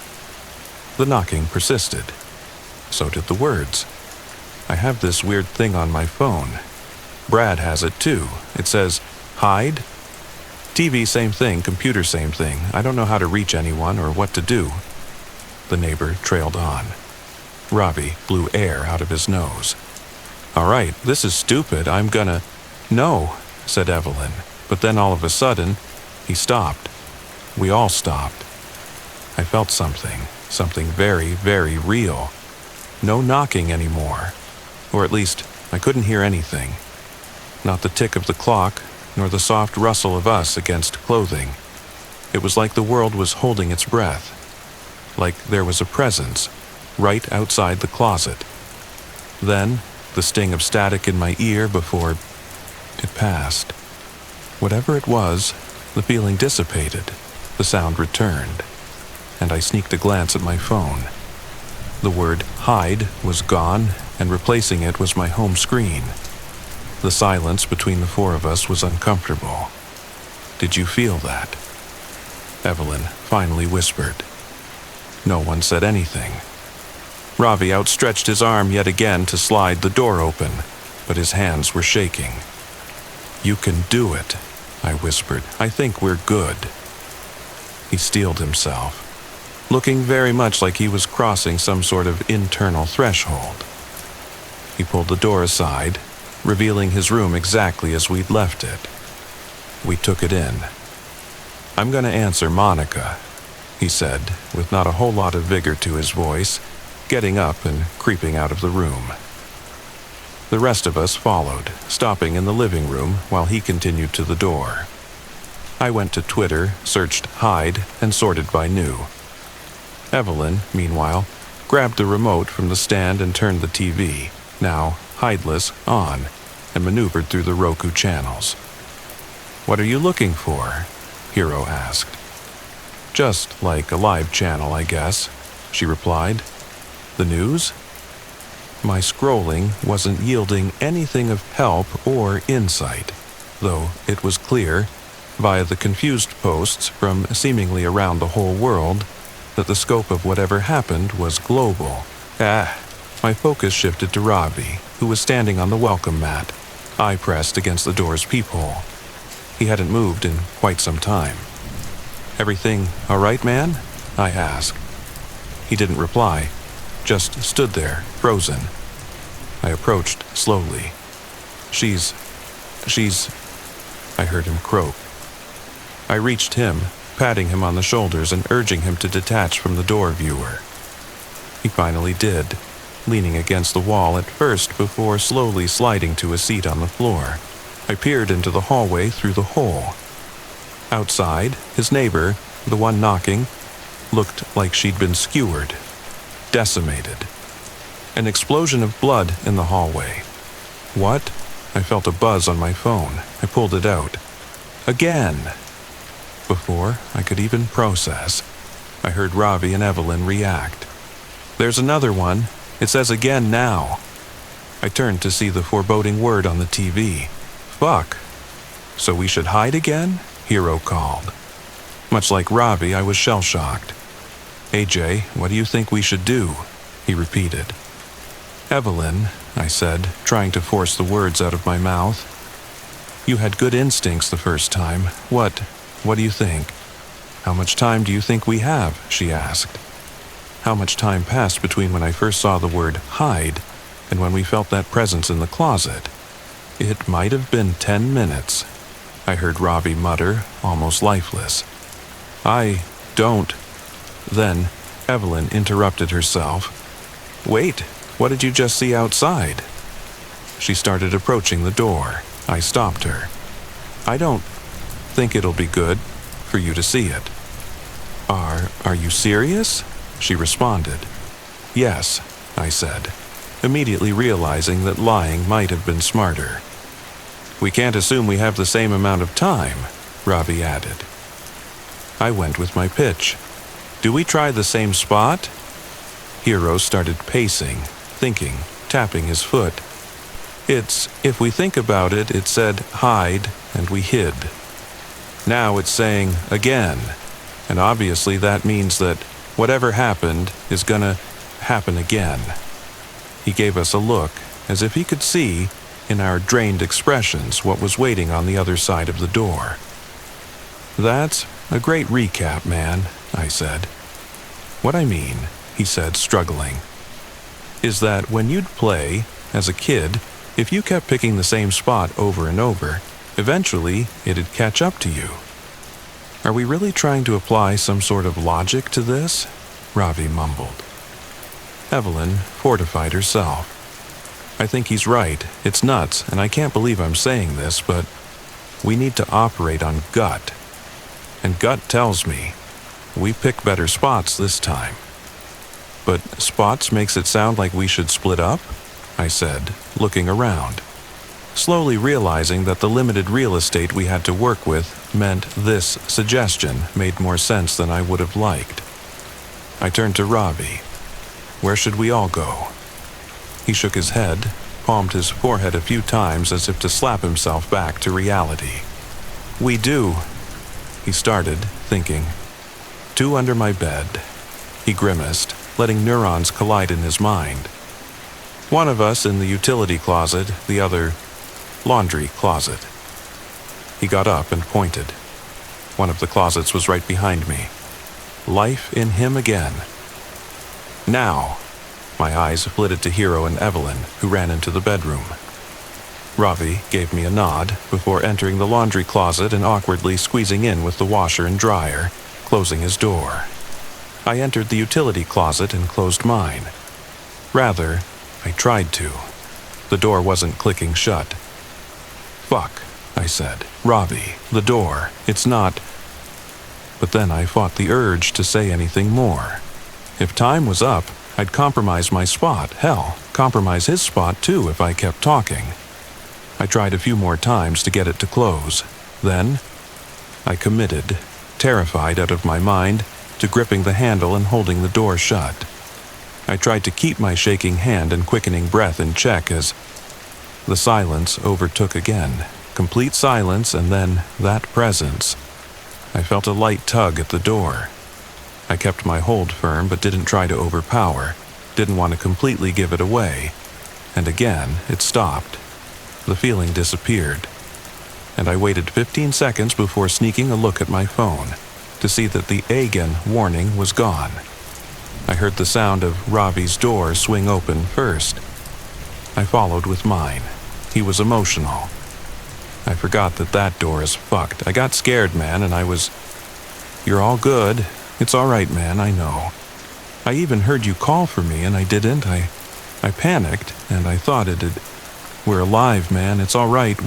Speaker 1: The knocking persisted. So did the words. I have this weird thing on my phone. Brad has it too. It says, "Hide." TV, same thing. Computer, same thing. I don't know how to reach anyone or what to do. The neighbor trailed on. Ravi blew air out of his nose. "All right, this is stupid. I'm gonna—" "No," said Evelyn. But then all of a sudden, he stopped. We all stopped. I felt something very, very real. No knocking anymore. Or at least, I couldn't hear anything. Not the tick of the clock, nor the soft rustle of us against clothing. It was like the world was holding its breath. Like there was a presence, right outside the closet. Then, the sting of static in my ear before it passed. Whatever it was, the feeling dissipated, the sound returned, and I sneaked a glance at my phone. The word "hide" was gone, and replacing it was my home screen. The silence between the four of us was uncomfortable. "Did you feel that?" Evelyn finally whispered. No one said anything. Ravi outstretched his arm yet again to slide the door open, but his hands were shaking. "You can do it," I whispered. "I think we're good." He steeled himself, looking very much like he was crossing some sort of internal threshold. He pulled the door aside, revealing his room exactly as we'd left it. We took it in. "I'm going to answer Monica," he said, with not a whole lot of vigor to his voice, getting up and creeping out of the room. The rest of us followed, stopping in the living room while he continued to the door. I went to Twitter, searched "hide," and sorted by new. Evelyn, meanwhile, grabbed the remote from the stand and turned the TV, now hideless, on, and maneuvered through the Roku channels. "What are you looking for?" Hero asked. "Just like a live channel, I guess," she replied. "The news?" My scrolling wasn't yielding anything of help or insight, though it was clear, via the confused posts from seemingly around the whole world, that the scope of whatever happened was global. My focus shifted to Ravi, who was standing on the welcome mat, eye pressed against the door's peephole. He hadn't moved in quite some time. "Everything all right, man?" I asked. He didn't reply, just stood there, frozen. I approached slowly. She's... I heard him croak. I reached him, patting him on the shoulders and urging him to detach from the door viewer. He finally did, leaning against the wall at first before slowly sliding to a seat on the floor. I peered into the hallway through the hole. Outside, his neighbor, the one knocking, looked like she'd been skewered, decimated. An explosion of blood in the hallway. What? I felt a buzz on my phone. I pulled it out. Again! Before I could even process, I heard Ravi and Evelyn react. "There's another one. It says again now." I turned to see the foreboding word on the TV. "Fuck. So we should hide again?" Hero called. Much like Ravi, I was shell-shocked. "AJ, what do you think we should do?" he repeated. Evelyn, I said, trying to force the words out of my mouth. You had good instincts the first time. What do you think? How much time do you think we have? She asked. How much time passed between when I first saw the word hide and when we felt that presence in the closet? It might have been 10 minutes. I heard Ravi mutter, almost lifeless. I don't. Then Evelyn interrupted herself. Wait, what did you just see outside? She started approaching the door. I stopped her. I don't think it'll be good for you to see it. Are you serious? She responded. Yes, I said, immediately realizing that lying might have been smarter. We can't assume we have the same amount of time, Ravi added. I went with my pitch. Do we try the same spot? Hero started pacing, thinking, tapping his foot. If we think about it, it said hide, and we hid. Now it's saying again, and obviously that means that whatever happened is gonna happen again. He gave us a look, as if he could see, in our drained expressions, what was waiting on the other side of the door. That's a great recap, man, I said. What I mean, he said, struggling, is that when you'd play, as a kid, if you kept picking the same spot over and over, eventually it'd catch up to you. Are we really trying to apply some sort of logic to this? Ravi mumbled. Evelyn fortified herself. I think he's right. It's nuts, and I can't believe I'm saying this, but we need to operate on gut. And gut tells me we pick better spots this time. But spots makes it sound like we should split up? I said, looking around, slowly realizing that the limited real estate we had to work with meant this suggestion made more sense than I would have liked. I turned to Ravi. Where should we all go? He shook his head, palmed his forehead a few times as if to slap himself back to reality. We do, he started, thinking. 2 under my bed. He grimaced, letting neurons collide in his mind. One of us in the utility closet, the other laundry closet. He got up and pointed. One of the closets was right behind me. Life in him again. Now, my eyes flitted to Hero and Evelyn, who ran into the bedroom. Ravi gave me a nod before entering the laundry closet and awkwardly squeezing in with the washer and dryer, closing his door. I entered the utility closet and closed mine. Rather, I tried to. The door wasn't clicking shut. Fuck, I said. Ravi, the door. It's not. But then I fought the urge to say anything more. If time was up, I'd compromise my spot. Hell, compromise his spot too if I kept talking. I tried a few more times to get it to close. Then, I committed, terrified out of my mind, to gripping the handle and holding the door shut. I tried to keep my shaking hand and quickening breath in check as the silence overtook again. Complete silence, and then that presence. I felt a light tug at the door. I kept my hold firm but didn't try to overpower, didn't want to completely give it away. And again, it stopped. The feeling disappeared. And I waited 15 seconds before sneaking a look at my phone to see that the again warning was gone. I heard the sound of Ravi's door swing open first. I followed with mine. He was emotional. I forgot that door is fucked. I got scared, man, and I was... You're all good. It's all right, man, I know. I even heard you call for me, and I didn't. I panicked, and I thought we're alive, man. It's all right.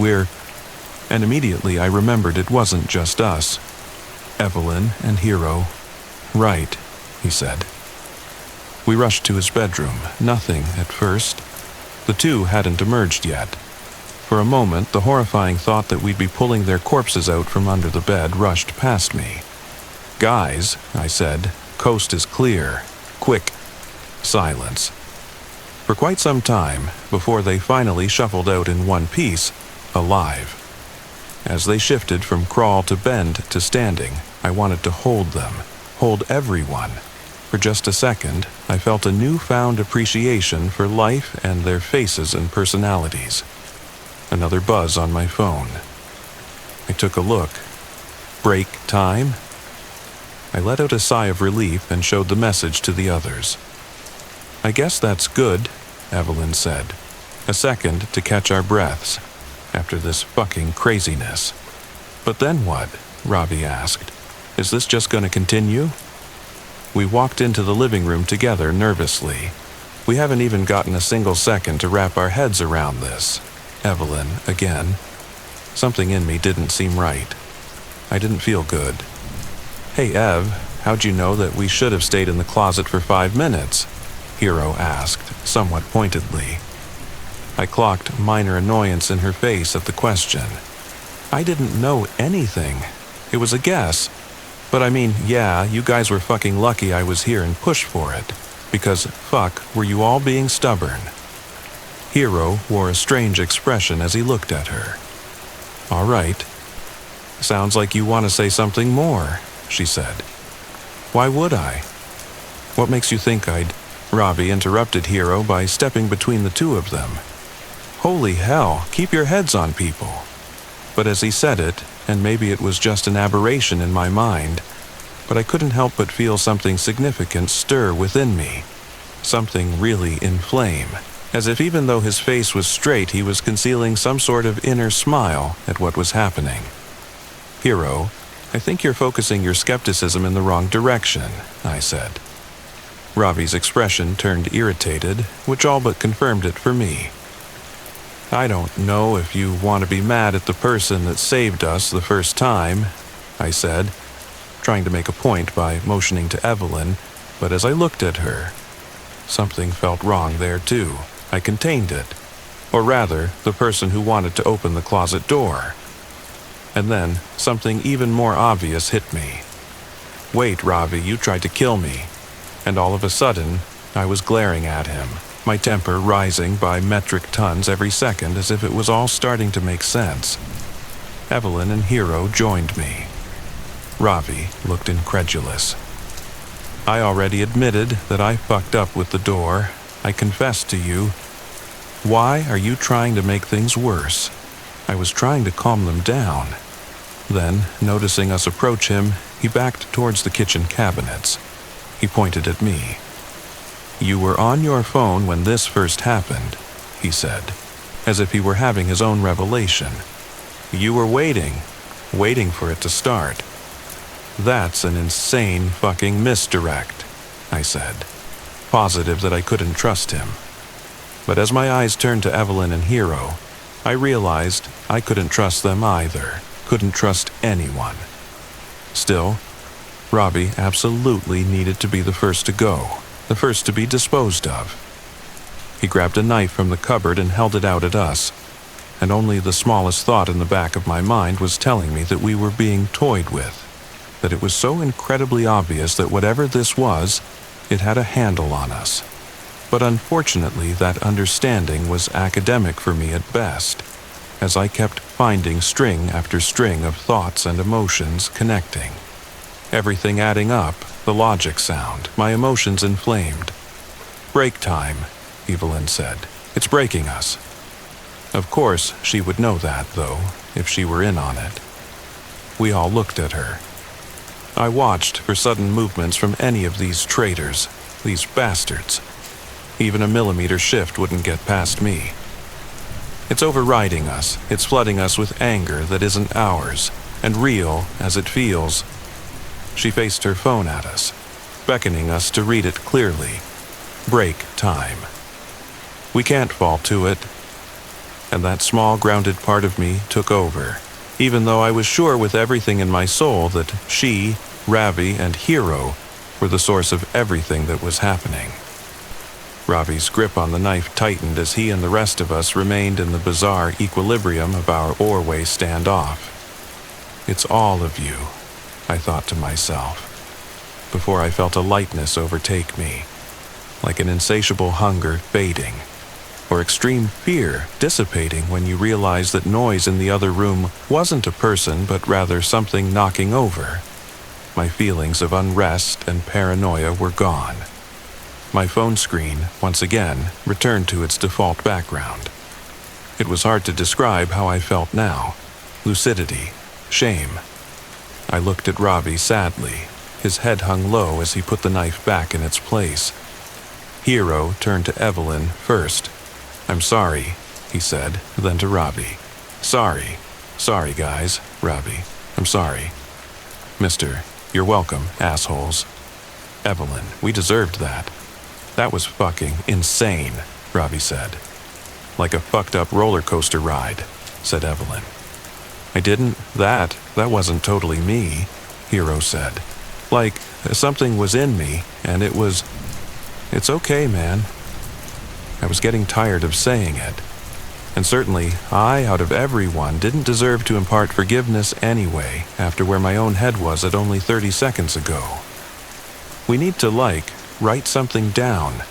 Speaker 1: And immediately I remembered it wasn't just us. Evelyn and Hero. Right, he said. We rushed to his bedroom. Nothing at first. The two hadn't emerged yet. For a moment, the horrifying thought that we'd be pulling their corpses out from under the bed rushed past me. Guys, I said, coast is clear. Quick. Silence. For quite some time, before they finally shuffled out in one piece, alive. As they shifted from crawl to bend to standing, I wanted to hold them, hold everyone. For just a second, I felt a newfound appreciation for life and their faces and personalities. Another buzz on my phone. I took a look. Break time? I let out a sigh of relief and showed the message to the others. I guess that's good, Evelyn said. A second to catch our breaths after this fucking craziness. But then what? Ravi asked. Is this just going to continue? We walked into the living room together nervously. We haven't even gotten a single second to wrap our heads around this. Evelyn, again. Something in me didn't seem right. I didn't feel good. Hey, Ev, how'd you know that we should have stayed in the closet for 5 minutes? Hero asked, somewhat pointedly. I clocked minor annoyance in her face at the question. I didn't know anything. It was a guess. But I mean, yeah, you guys were fucking lucky I was here and pushed for it. Because, fuck, were you all being stubborn? Hero wore a strange expression as he looked at her. All right. Sounds like you want to say something more, she said. Why would I? What makes you think I'd... Ravi interrupted Hero by stepping between the two of them. Holy hell, keep your heads on people. But as he said it, and maybe it was just an aberration in my mind, but I couldn't help but feel something significant stir within me. Something really inflame. As if even though his face was straight, he was concealing some sort of inner smile at what was happening. Hero, I think you're focusing your skepticism in the wrong direction, I said. Ravi's expression turned irritated, which all but confirmed it for me. I don't know if you want to be mad at the person that saved us the first time, I said, trying to make a point by motioning to Evelyn, but as I looked at her, something felt wrong there too. I contained it. Or rather, the person who wanted to open the closet door. And then, something even more obvious hit me. Wait, Ravi, you tried to kill me. And all of a sudden, I was glaring at him, my temper rising by metric tons every second as if it was all starting to make sense. Evelyn and Hero joined me. Ravi looked incredulous. I already admitted that I fucked up with the door. I confessed to you. Why are you trying to make things worse? I was trying to calm them down. Then, noticing us approach him, he backed towards the kitchen cabinets. He pointed at me. You were on your phone when this first happened, he said, as if he were having his own revelation. You were waiting for it to start. That's an insane fucking misdirect, I said, positive that I couldn't trust him. But as my eyes turned to Evelyn and Hero, I realized I couldn't trust them either, couldn't trust anyone. Still, Ravi absolutely needed to be the first to go, the first to be disposed of. He grabbed a knife from the cupboard and held it out at us, and only the smallest thought in the back of my mind was telling me that we were being toyed with, that it was so incredibly obvious that whatever this was, it had a handle on us. But unfortunately, that understanding was academic for me at best, as I kept finding string after string of thoughts and emotions connecting. Everything adding up, the logic sound, my emotions inflamed. Break time, Evelyn said. It's breaking us. Of course, she would know that, though, if she were in on it. We all looked at her. I watched for sudden movements from any of these traitors, these bastards. Even a millimeter shift wouldn't get past me. It's overriding us. It's flooding us with anger that isn't ours, and real as it feels. She faced her phone at us, beckoning us to read it clearly. Break time. We can't fall to it. And that small grounded part of me took over, even though I was sure with everything in my soul that she, Ravi, and Hero were the source of everything that was happening. Ravi's grip on the knife tightened as he and the rest of us remained in the bizarre equilibrium of our Orway standoff. It's all of you, I thought to myself, before I felt a lightness overtake me, like an insatiable hunger fading, or extreme fear dissipating when you realize that noise in the other room wasn't a person but rather something knocking over. My feelings of unrest and paranoia were gone. My phone screen, once again, returned to its default background. It was hard to describe how I felt now. Lucidity, shame. I looked at Robbie sadly. His head hung low as he put the knife back in its place. Hero turned to Evelyn first. "I'm sorry," he said, then to Robbie. "Sorry. Sorry, guys. Robbie, I'm sorry." "Mister, you're welcome, assholes." "Evelyn, we deserved that." "That was fucking insane," Robbie said. "Like a fucked up roller coaster ride," said Evelyn. That wasn't totally me," Hero said. "Like, something was in me, and it's okay, man." I was getting tired of saying it. And certainly, I, out of everyone, didn't deserve to impart forgiveness anyway, after where my own head was at only 30 seconds ago. "We need to, write something down.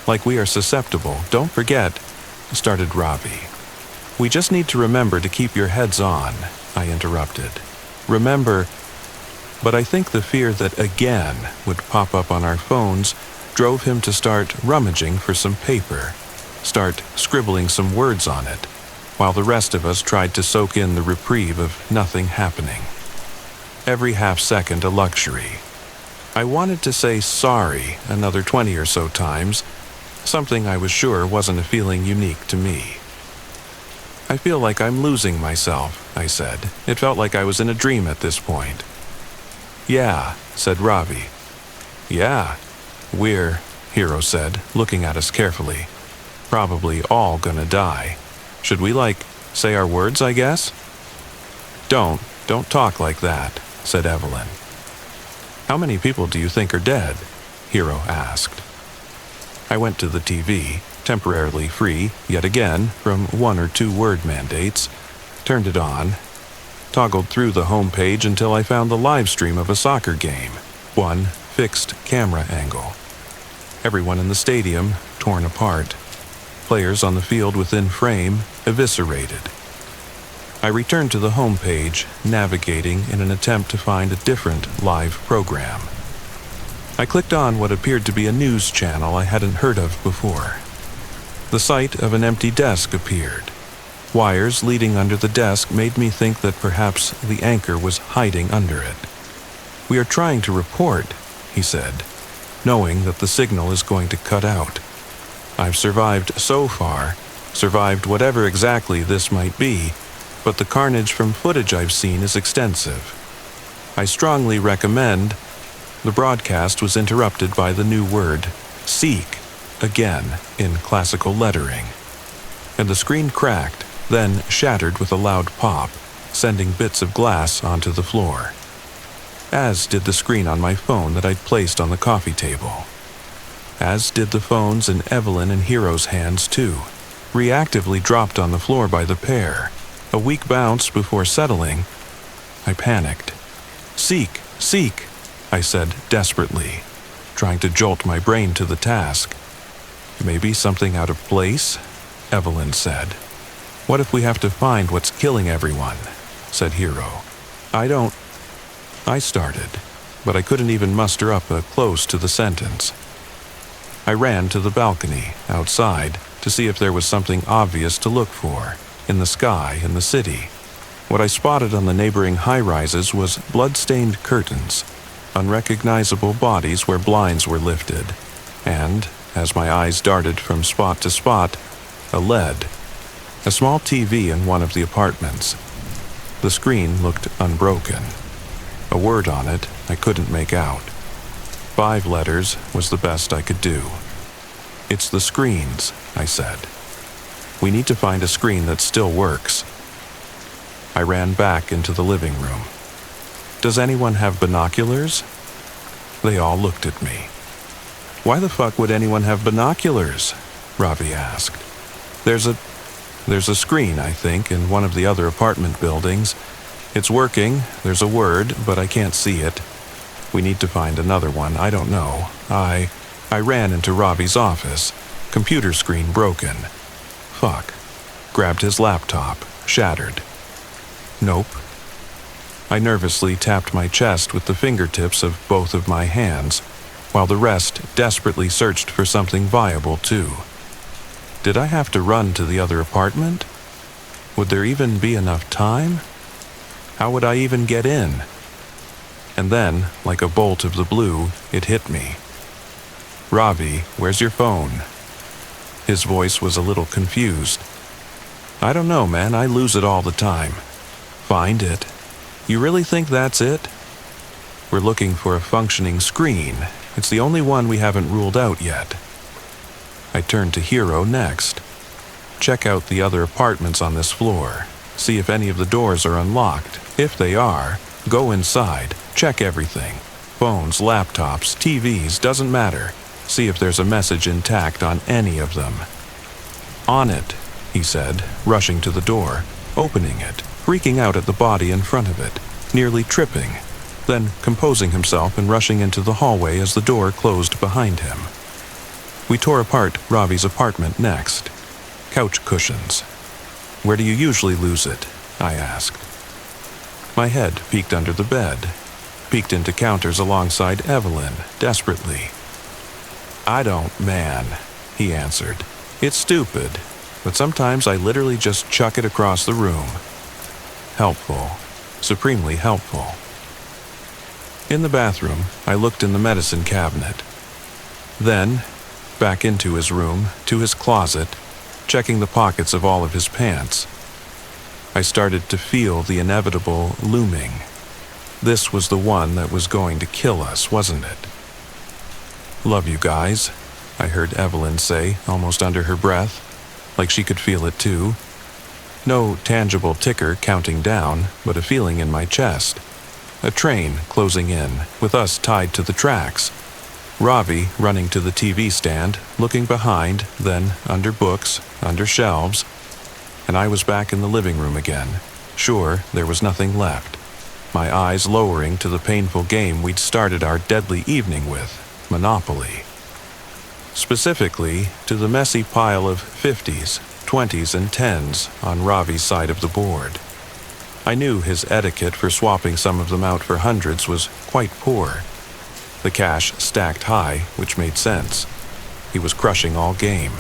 Speaker 1: Like we are susceptible. Don't forget," started Robbie. "We just need to remember to keep your heads on," I interrupted. "Remember," but I think the fear that again would pop up on our phones drove him to start rummaging for some paper, start scribbling some words on it, while the rest of us tried to soak in the reprieve of nothing happening. Every half second a luxury. I wanted to say sorry another 20 or so times, something I was sure wasn't a feeling unique to me. "I feel like I'm losing myself," I said. It felt like I was in a dream at this point. "Yeah," said Robbie. "Yeah, we're," Hero said, looking at us carefully, "probably all gonna die. Should we, say our words, I guess?" Don't talk like that," said Evelyn. "How many people do you think are dead?" Hero asked. I went to the TV, temporarily free, yet again, from 1 or 2 word mandates, turned it on, toggled through the home page until I found the live stream of a soccer game, one fixed camera angle. Everyone in the stadium torn apart, players on the field within frame eviscerated. I returned to the home page, navigating in an attempt to find a different live program. I clicked on what appeared to be a news channel I hadn't heard of before. The sight of an empty desk appeared. Wires leading under the desk made me think that perhaps the anchor was hiding under it. "We are trying to report," he said, knowing that the signal is going to cut out. "I've survived so far, survived whatever exactly this might be, but the carnage from footage I've seen is extensive. I strongly recommend..." The broadcast was interrupted by the new word, "seek," again in classical lettering. And the screen cracked, then shattered with a loud pop, sending bits of glass onto the floor. As did the screen on my phone that I'd placed on the coffee table. As did the phones in Evelyn and Hero's hands too, reactively dropped on the floor by the pair. A weak bounce before settling. I panicked. "Seek, seek," I said desperately, trying to jolt my brain to the task. "Maybe something out of place?" Evelyn said. "What if we have to find what's killing everyone?" said Hero. I started, but I couldn't even muster up a close to the sentence. I ran to the balcony, outside, to see if there was something obvious to look for, in the sky, in the city. What I spotted on the neighboring high-rises was blood-stained curtains, unrecognizable bodies where blinds were lifted, and, as my eyes darted from spot to spot, a LED. A small TV in one of the apartments. The screen looked unbroken. A word on it I couldn't make out. 5 letters was the best I could do. "It's the screens," I said. "We need to find a screen that still works." I ran back into the living room. "Does anyone have binoculars?" They all looked at me. "Why the fuck would anyone have binoculars?" Robbie asked. There's a screen, I think, in one of the other apartment buildings. It's working, there's a word, but I can't see it. We need to find another one, I don't know. I ran into Robbie's office, computer screen broken. Fuck. Grabbed his laptop, shattered. Nope. I nervously tapped my chest with the fingertips of both of my hands, while the rest desperately searched for something viable too. Did I have to run to the other apartment? Would there even be enough time? How would I even get in? And then, like a bolt of the blue, it hit me. "Ravi, where's your phone?" His voice was a little confused. "I don't know, man. I lose it all the time." "Find it. You really think that's it?" "We're looking for a functioning screen. It's the only one we haven't ruled out yet." I turned to Hero next. "Check out the other apartments on this floor. See if any of the doors are unlocked. If they are, go inside. Check everything. Phones, laptops, TVs, doesn't matter. See if there's a message intact on any of them." "On it," he said, rushing to the door, opening it, freaking out at the body in front of it, nearly tripping, then composing himself and rushing into the hallway as the door closed behind him. We tore apart Ravi's apartment next. Couch cushions. "Where do you usually lose it?" I asked. My head peeked under the bed, peeked into counters alongside Evelyn, desperately. "I don't, man," he answered. "It's stupid, but sometimes I literally just chuck it across the room." Helpful. Supremely helpful. In the bathroom, I looked in the medicine cabinet. Then, back into his room, to his closet, checking the pockets of all of his pants. I started to feel the inevitable looming. This was the one that was going to kill us, wasn't it? "Love you guys," I heard Evelyn say, almost under her breath, like she could feel it too. No tangible ticker counting down, but a feeling in my chest. A train closing in, with us tied to the tracks. Ravi running to the TV stand, looking behind, then under books, under shelves. And I was back in the living room again, sure there was nothing left. My eyes lowering to the painful game we'd started our deadly evening with, Monopoly. Specifically, to the messy pile of 50s, 20s, and 10s on Ravi's side of the board. I knew his etiquette for swapping some of them out for hundreds was quite poor. The cash stacked high, which made sense. He was crushing all game.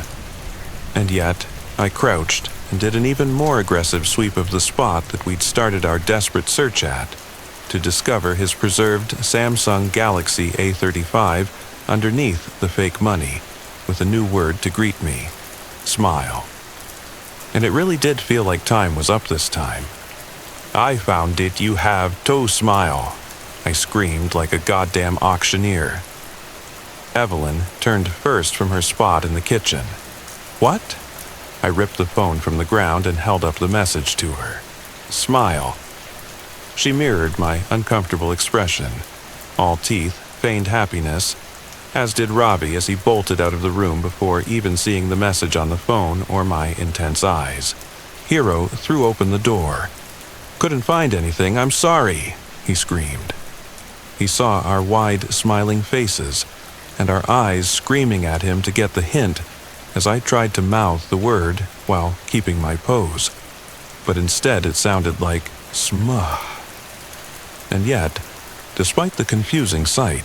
Speaker 1: And yet, I crouched and did an even more aggressive sweep of the spot that we'd started our desperate search at, to discover his preserved Samsung Galaxy A35 underneath the fake money, with a new word to greet me: smile. And it really did feel like time was up this time. "I found it, you have to smile," I screamed like a goddamn auctioneer. Evelyn turned first from her spot in the kitchen. "What?" I ripped the phone from the ground and held up the message to her. "Smile." She mirrored my uncomfortable expression, all teeth, feigned happiness, as did Ravi as he bolted out of the room before even seeing the message on the phone or my intense eyes. Hero threw open the door. "Couldn't find anything, I'm sorry," he screamed. He saw our wide, smiling faces, and our eyes screaming at him to get the hint as I tried to mouth the word while keeping my pose. But instead it sounded like smuh. And yet, despite the confusing sight,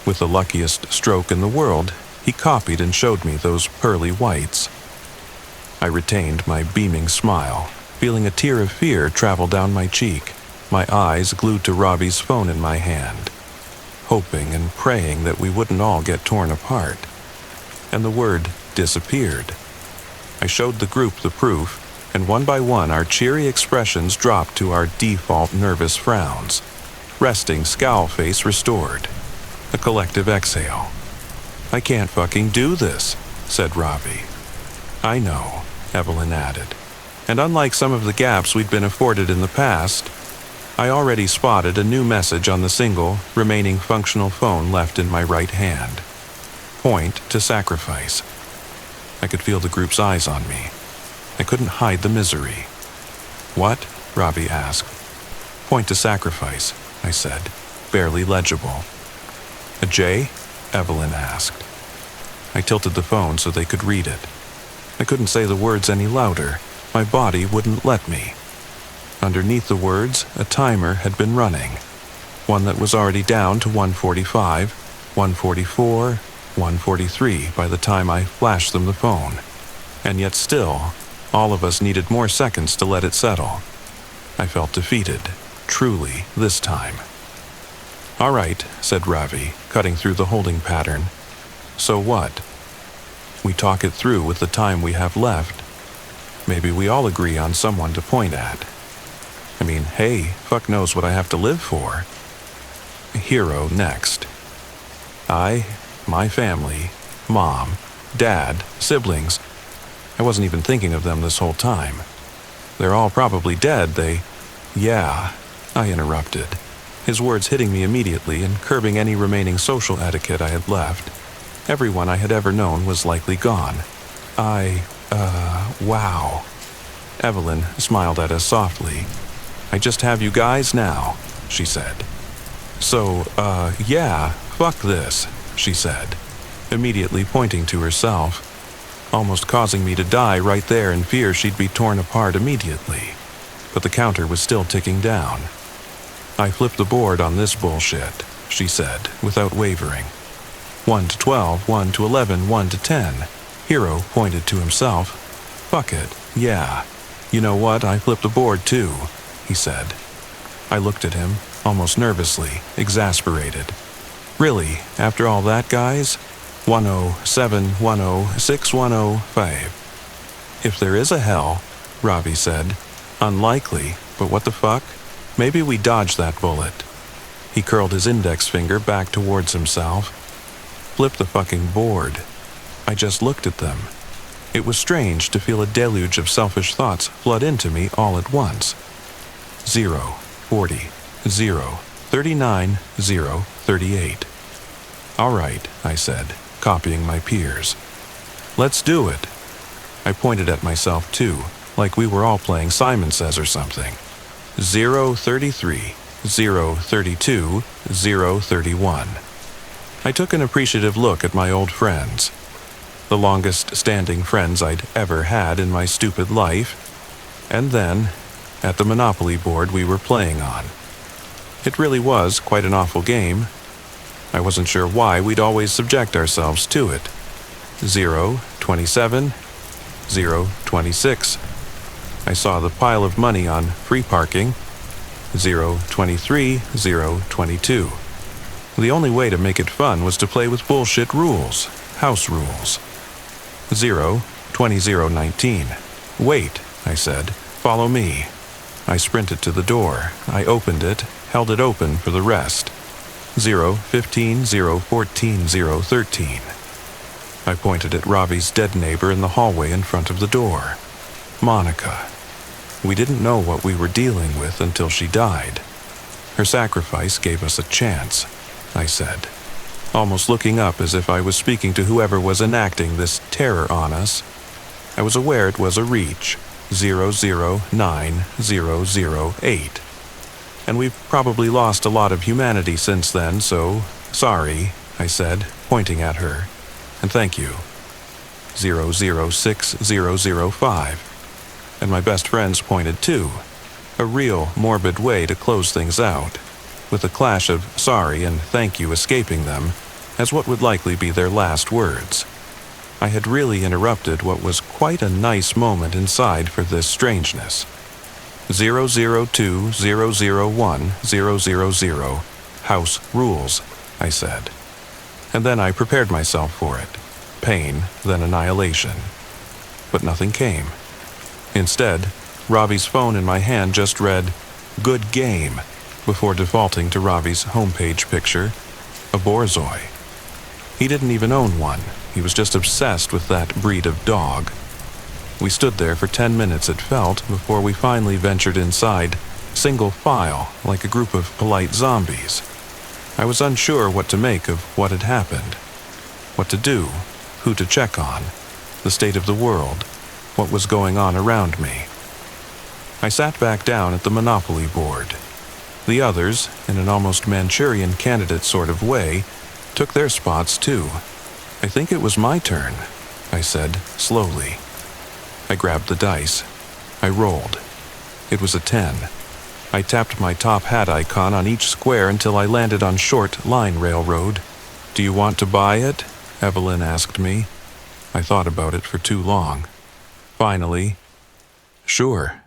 Speaker 1: with the luckiest stroke in the world, he copied and showed me those pearly whites. I retained my beaming smile, feeling a tear of fear travel down my cheek, my eyes glued to Ravi's phone in my hand, hoping and praying that we wouldn't all get torn apart. And the word disappeared. I showed the group the proof, and one by one our cheery expressions dropped to our default nervous frowns. Resting scowl face restored. A collective exhale. "I can't fucking do this," said Ravi. "I know," Evelyn added. And unlike some of the gaps we'd been afforded in the past, I already spotted a new message on the single, remaining functional phone left in my right hand. Point to sacrifice. I could feel the group's eyes on me. I couldn't hide the misery. "What?" Ravi asked. "Point to sacrifice," I said, barely legible. "A J?" Evelyn asked. I tilted the phone so they could read it. I couldn't say the words any louder. My body wouldn't let me. Underneath the words, a timer had been running. One that was already down to 145, 144, 143 by the time I flashed them the phone. And yet still, all of us needed more seconds to let it settle. I felt defeated, truly, this time. "All right," said Ravi, cutting through the holding pattern. "So what? We talk it through with the time we have left. Maybe we all agree on someone to point at. I mean, hey, fuck knows what I have to live for." Hero next. I, my family, mom, dad, siblings. I wasn't even thinking of them this whole time. They're all probably dead, Yeah, I interrupted, his words hitting me immediately and curbing any remaining social etiquette I had left. Everyone I had ever known was likely gone. Wow. Evelyn smiled at us softly. "I just have you guys now," she said. "So, yeah, fuck this," she said, immediately pointing to herself, almost causing me to die right there in fear she'd be torn apart immediately. But the counter was still ticking down. "I flipped the board on this bullshit," she said, without wavering. 1 to 12, 1 to 11, 1 to 10. Hero pointed to himself. "Fuck it, yeah. You know what, I flipped the board too," he said. I looked at him, almost nervously, exasperated. "Really, after all that, guys? 107, 106, 105. "If there is a hell," Ravi said. "Unlikely, but what the fuck? Maybe we dodged that bullet." He curled his index finger back towards himself. "Flip the fucking board." I just looked at them. It was strange to feel a deluge of selfish thoughts flood into me all at once. 0, 40, 0, 39, 0, 38. "All right," I said, copying my peers. "Let's do it." I pointed at myself too, like we were all playing Simon Says or something. 033, 032, 031. I took an appreciative look at my old friends. The longest-standing friends I'd ever had in my stupid life. And then, at the Monopoly board we were playing on. It really was quite an awful game. I wasn't sure why we'd always subject ourselves to it. 027, 026. I saw the pile of money on free parking. 023, 022. The only way to make it fun was to play with bullshit rules, house rules. 02019. "Wait," I said. "Follow me." I sprinted to the door. I opened it, held it open for the rest. 015, 014, 013. I pointed at Ravi's dead neighbor in the hallway in front of the door. Monica. We didn't know what we were dealing with until she died. Her sacrifice gave us a chance, I said, almost looking up as if I was speaking to whoever was enacting this terror on us. I was aware it was a reach, 009008. And we've probably lost a lot of humanity since then, so sorry, I said, pointing at her. And thank you. 006005. And my best friends pointed too. A real morbid way to close things out, with a clash of sorry and thank you escaping them as what would likely be their last words. I had really interrupted what was quite a nice moment inside for this strangeness. 002001000 House rules, I said. And then I prepared myself for it. Pain, then annihilation. But nothing came. Instead, Ravi's phone in my hand just read, "Good game," before defaulting to Ravi's homepage picture, a borzoi. He didn't even own one. He was just obsessed with that breed of dog. We stood there for 10 minutes, it felt, before we finally ventured inside, single file, like a group of polite zombies. I was unsure what to make of what had happened. What to do, who to check on, the state of the world, what was going on around me. I sat back down at the Monopoly board. The others, in an almost Manchurian candidate sort of way, took their spots too. "I think it was my turn," I said, slowly. I grabbed the dice. I rolled. It was a 10. I tapped my top hat icon on each square until I landed on Short Line Railroad. "Do you want to buy it?" Evelyn asked me. I thought about it for too long. Finally, "Sure,"